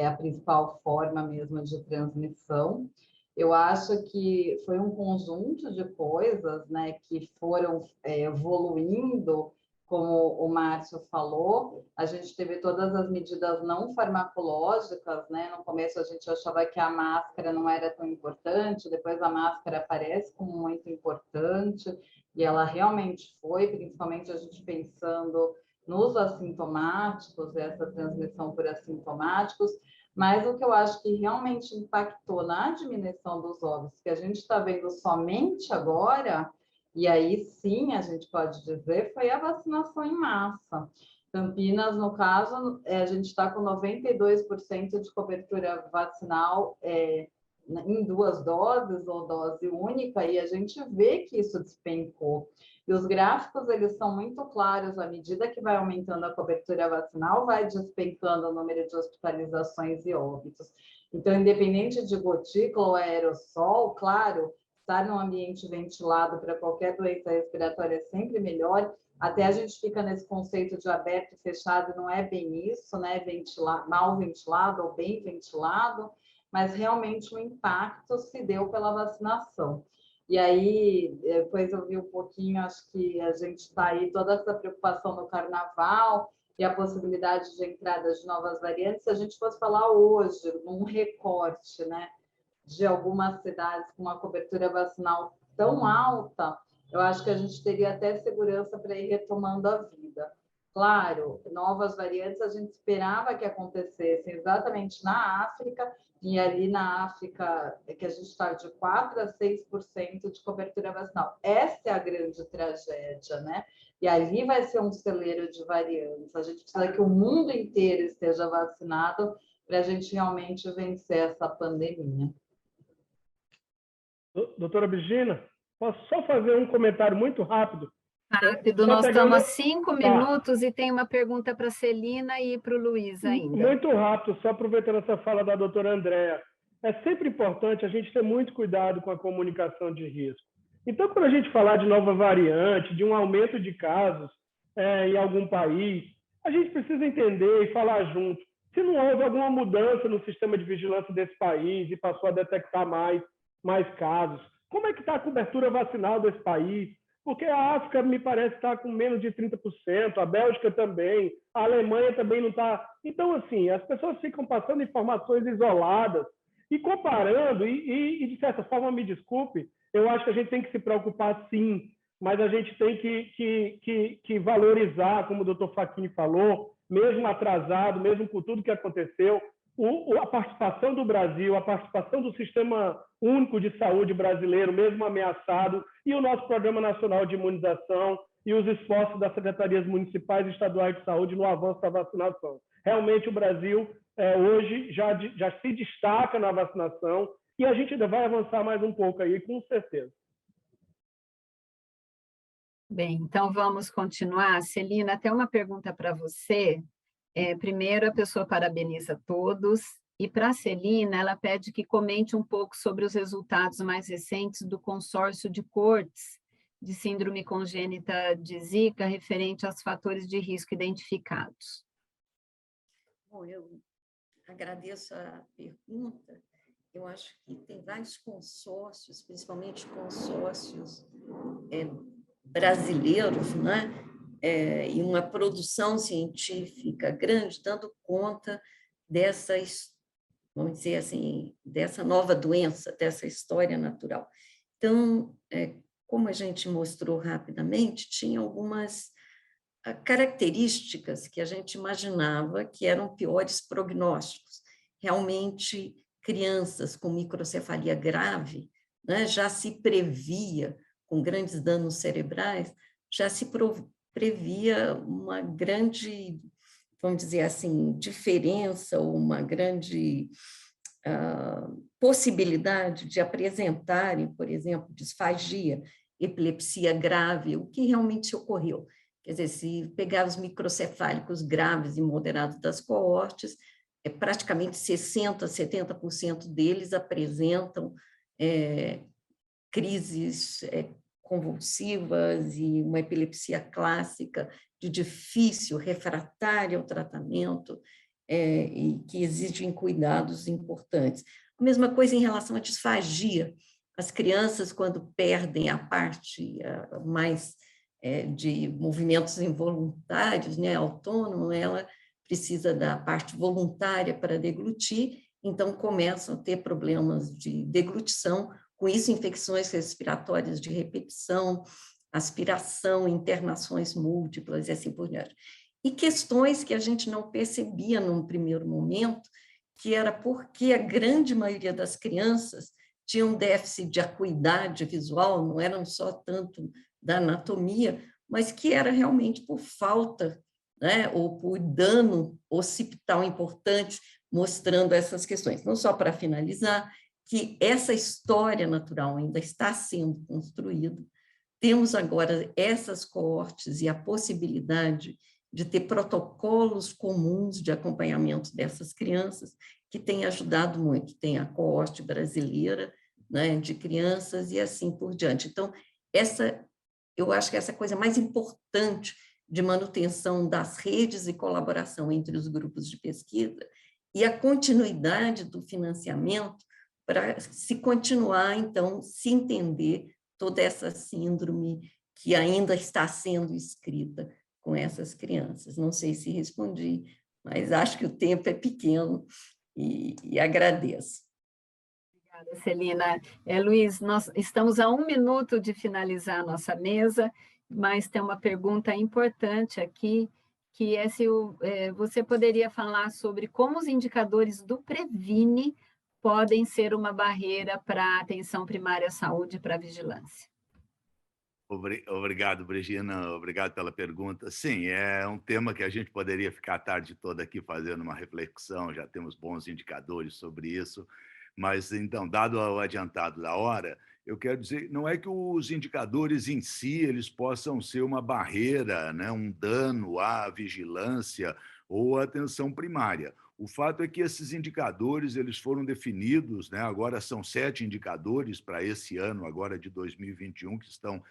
a principal forma mesmo de transmissão. Eu acho que foi um conjunto de coisas, né, que foram evoluindo, como o Márcio falou. A gente teve todas as medidas não farmacológicas, né? No começo a gente achava que a máscara não era tão importante, depois a máscara aparece como muito importante, e ela realmente foi, principalmente a gente pensando nos assintomáticos, essa transmissão por assintomáticos. Mas o que eu acho que realmente impactou na diminuição dos óbitos, que a gente está vendo somente agora, e aí sim a gente pode dizer, foi a vacinação em massa. Campinas, no caso, a gente está com 92% de cobertura vacinal em 2 doses ou dose única, e a gente vê que isso despencou. E os gráficos, eles são muito claros, à medida que vai aumentando a cobertura vacinal, vai despencando o número de hospitalizações e óbitos. Então, independente de gotícula ou aerossol, claro, estar num ambiente ventilado para qualquer doença respiratória é sempre melhor. Até a gente fica nesse conceito de aberto e fechado, não é bem isso, né? Mal ventilado ou bem ventilado, mas realmente o impacto se deu pela vacinação. E aí, depois eu vi um pouquinho, acho que a gente está aí, toda essa preocupação no carnaval e a possibilidade de entrada de novas variantes. Se a gente fosse falar hoje, num recorte, né, de algumas cidades com uma cobertura vacinal tão alta, eu acho que a gente teria até segurança para ir retomando a vida. Claro, novas variantes a gente esperava que acontecessem exatamente na África, e ali na África, que a gente está de 4% a 6% de cobertura vacinal. Essa é a grande tragédia, né? E ali vai ser um celeiro de variantes. A gente precisa que o mundo inteiro esteja vacinado para a gente realmente vencer essa pandemia. Doutora Brigina, posso só fazer um comentário muito rápido? Rápido, nós estamos a 5 minutos e tem uma pergunta para a Celina e para o Luiz ainda. Muito rápido, só aproveitando essa fala da doutora Andréa. É sempre importante a gente ter muito cuidado com a comunicação de risco. Então, quando a gente falar de nova variante, de um aumento de casos em algum país, a gente precisa entender e falar junto. Se não houve alguma mudança no sistema de vigilância desse país e passou a detectar mais casos, como é que está a cobertura vacinal desse país? Porque a África, me parece, está com menos de 30%, a Bélgica também, a Alemanha também não está. Então, assim, as pessoas ficam passando informações isoladas e comparando, e de certa forma, me desculpe, eu acho que a gente tem que se preocupar, sim, mas a gente tem que valorizar, como o doutor Facchini falou, mesmo atrasado, mesmo com tudo que aconteceu, a participação do Brasil, a participação do Sistema Único de Saúde brasileiro, mesmo ameaçado, e o nosso Programa Nacional de Imunização e os esforços das secretarias municipais e estaduais de saúde no avanço da vacinação. Realmente, o Brasil, hoje, já se destaca na vacinação e a gente ainda vai avançar mais um pouco aí, com certeza. Bem, então vamos continuar. Celina, até uma pergunta para você. Primeiro, a pessoa parabeniza todos, e para a Celina, ela pede que comente um pouco sobre os resultados mais recentes do consórcio de cortes de síndrome congênita de Zika, referente aos fatores de risco identificados. Bom, eu agradeço a pergunta. Eu acho que tem vários consórcios, principalmente consórcios brasileiros, né? E uma produção científica grande, dando conta vamos dizer assim, dessa nova doença, dessa história natural. Então, como a gente mostrou rapidamente, tinha algumas características que a gente imaginava que eram piores prognósticos. Realmente, crianças com microcefalia grave, né, já se previa, com grandes danos cerebrais, já se previa uma grande, vamos dizer assim, diferença, ou uma grande possibilidade de apresentarem, por exemplo, disfagia, epilepsia grave, o que realmente ocorreu. Quer dizer, se pegar os microcefálicos graves e moderados das coortes, praticamente 60%, 70% deles apresentam crises convulsivas e uma epilepsia clássica de difícil, refratária ao tratamento, e que exigem cuidados importantes. A mesma coisa em relação à disfagia. As crianças, quando perdem a parte mais de movimentos involuntários, né, autônomo, ela precisa da parte voluntária para deglutir, então começam a ter problemas de deglutição, com isso infecções respiratórias de repetição, aspiração, internações múltiplas e assim por diante. E questões que a gente não percebia num primeiro momento, que era porque a grande maioria das crianças tinha um déficit de acuidade visual, não eram só tanto da anatomia, mas que era realmente por falta, né, ou por dano occipital importante, mostrando essas questões. Não só para finalizar, que essa história natural ainda está sendo construída, temos agora essas coortes e a possibilidade de ter protocolos comuns de acompanhamento dessas crianças, que tem ajudado muito. Tem a coorte brasileira, né, de crianças e assim por diante. Então, eu acho que essa é a coisa mais importante de manutenção das redes e colaboração entre os grupos de pesquisa e a continuidade do financiamento para se continuar, então, se entender toda essa síndrome que ainda está sendo escrita com essas crianças. Não sei se respondi, mas acho que o tempo é pequeno e agradeço. Obrigada, Celina. Luiz, nós estamos a 1 minuto de finalizar a nossa mesa, mas tem uma pergunta importante aqui, que é se você poderia falar sobre como os indicadores do Previne podem ser uma barreira para a atenção primária à saúde e para a vigilância. Obrigado, Brigina, obrigado pela pergunta. Sim, é um tema que a gente poderia ficar a tarde toda aqui fazendo uma reflexão, já temos bons indicadores sobre isso, mas, então, dado o adiantado da hora, eu quero dizer, não é que os indicadores em si eles possam ser uma barreira, né, um dano à vigilância ou à atenção primária. O fato é que esses indicadores eles foram definidos, né, agora são 7 indicadores para esse ano, agora de 2021, que estão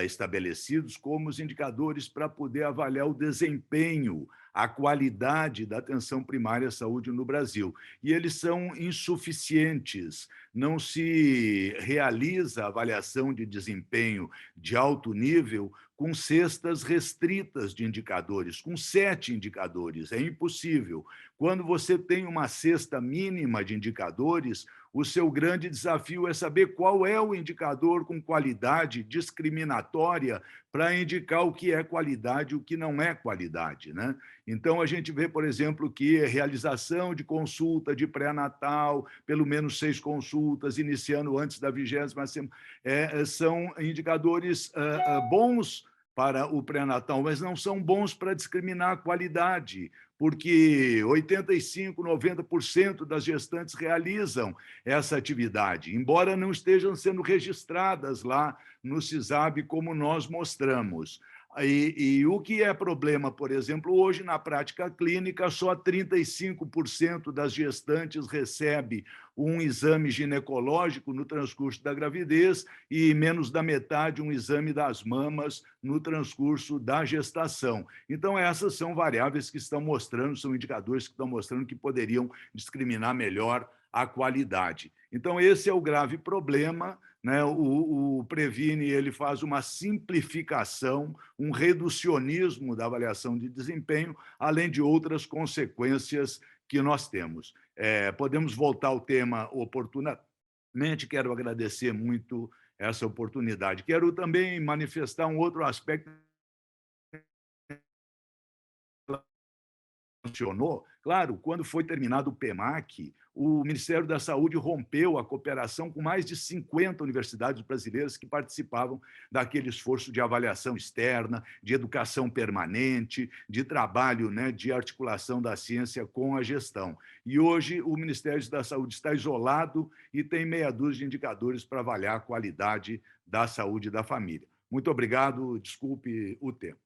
estabelecidos como os indicadores para poder avaliar o desempenho, a qualidade da atenção primária à saúde no Brasil. E eles são insuficientes, não se realiza a avaliação de desempenho de alto nível com cestas restritas de indicadores, com 7 indicadores, é impossível. Quando você tem uma cesta mínima de indicadores, o seu grande desafio é saber qual é o indicador com qualidade discriminatória para indicar o que é qualidade e o que não é qualidade, né? Então, a gente vê, por exemplo, que a realização de consulta de pré-natal, pelo menos 6 consultas, iniciando antes da 20ª semana, são indicadores bons para o pré-natal, mas não são bons para discriminar a qualidade, porque 85%, 90% das gestantes realizam essa atividade, embora não estejam sendo registradas lá no CISAB, como nós mostramos. E o que é problema, por exemplo, hoje na prática clínica, só 35% das gestantes recebe um exame ginecológico no transcurso da gravidez e menos da metade um exame das mamas no transcurso da gestação. Então, essas são variáveis que estão mostrando, são indicadores que estão mostrando que poderiam discriminar melhor a qualidade. Então, esse é o grave problema, né? O Previne ele faz uma simplificação, um reducionismo da avaliação de desempenho, além de outras consequências que nós temos. Podemos voltar ao tema oportunamente, quero agradecer muito essa oportunidade. Quero também manifestar um outro aspecto funcionou. Claro, quando foi terminado o PEMAC, o Ministério da Saúde rompeu a cooperação com mais de 50 universidades brasileiras que participavam daquele esforço de avaliação externa, de educação permanente, de trabalho, né, de articulação da ciência com a gestão. E hoje o Ministério da Saúde está isolado e tem meia dúzia de indicadores para avaliar a qualidade da saúde da família. Muito obrigado, desculpe o tempo.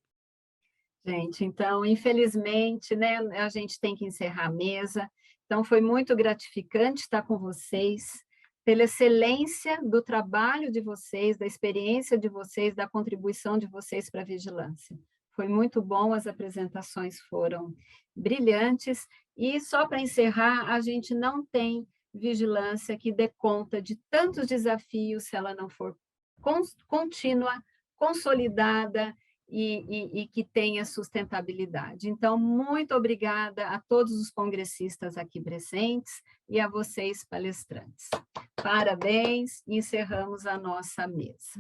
Gente, então, infelizmente, né, a gente tem que encerrar a mesa. Então, foi muito gratificante estar com vocês, pela excelência do trabalho de vocês, da experiência de vocês, da contribuição de vocês para a vigilância. Foi muito bom, as apresentações foram brilhantes. E, só para encerrar, a gente não tem vigilância que dê conta de tantos desafios se ela não for contínua, consolidada, e que tenha sustentabilidade. Então, muito obrigada a todos os congressistas aqui presentes e a vocês, palestrantes. Parabéns, encerramos a nossa mesa.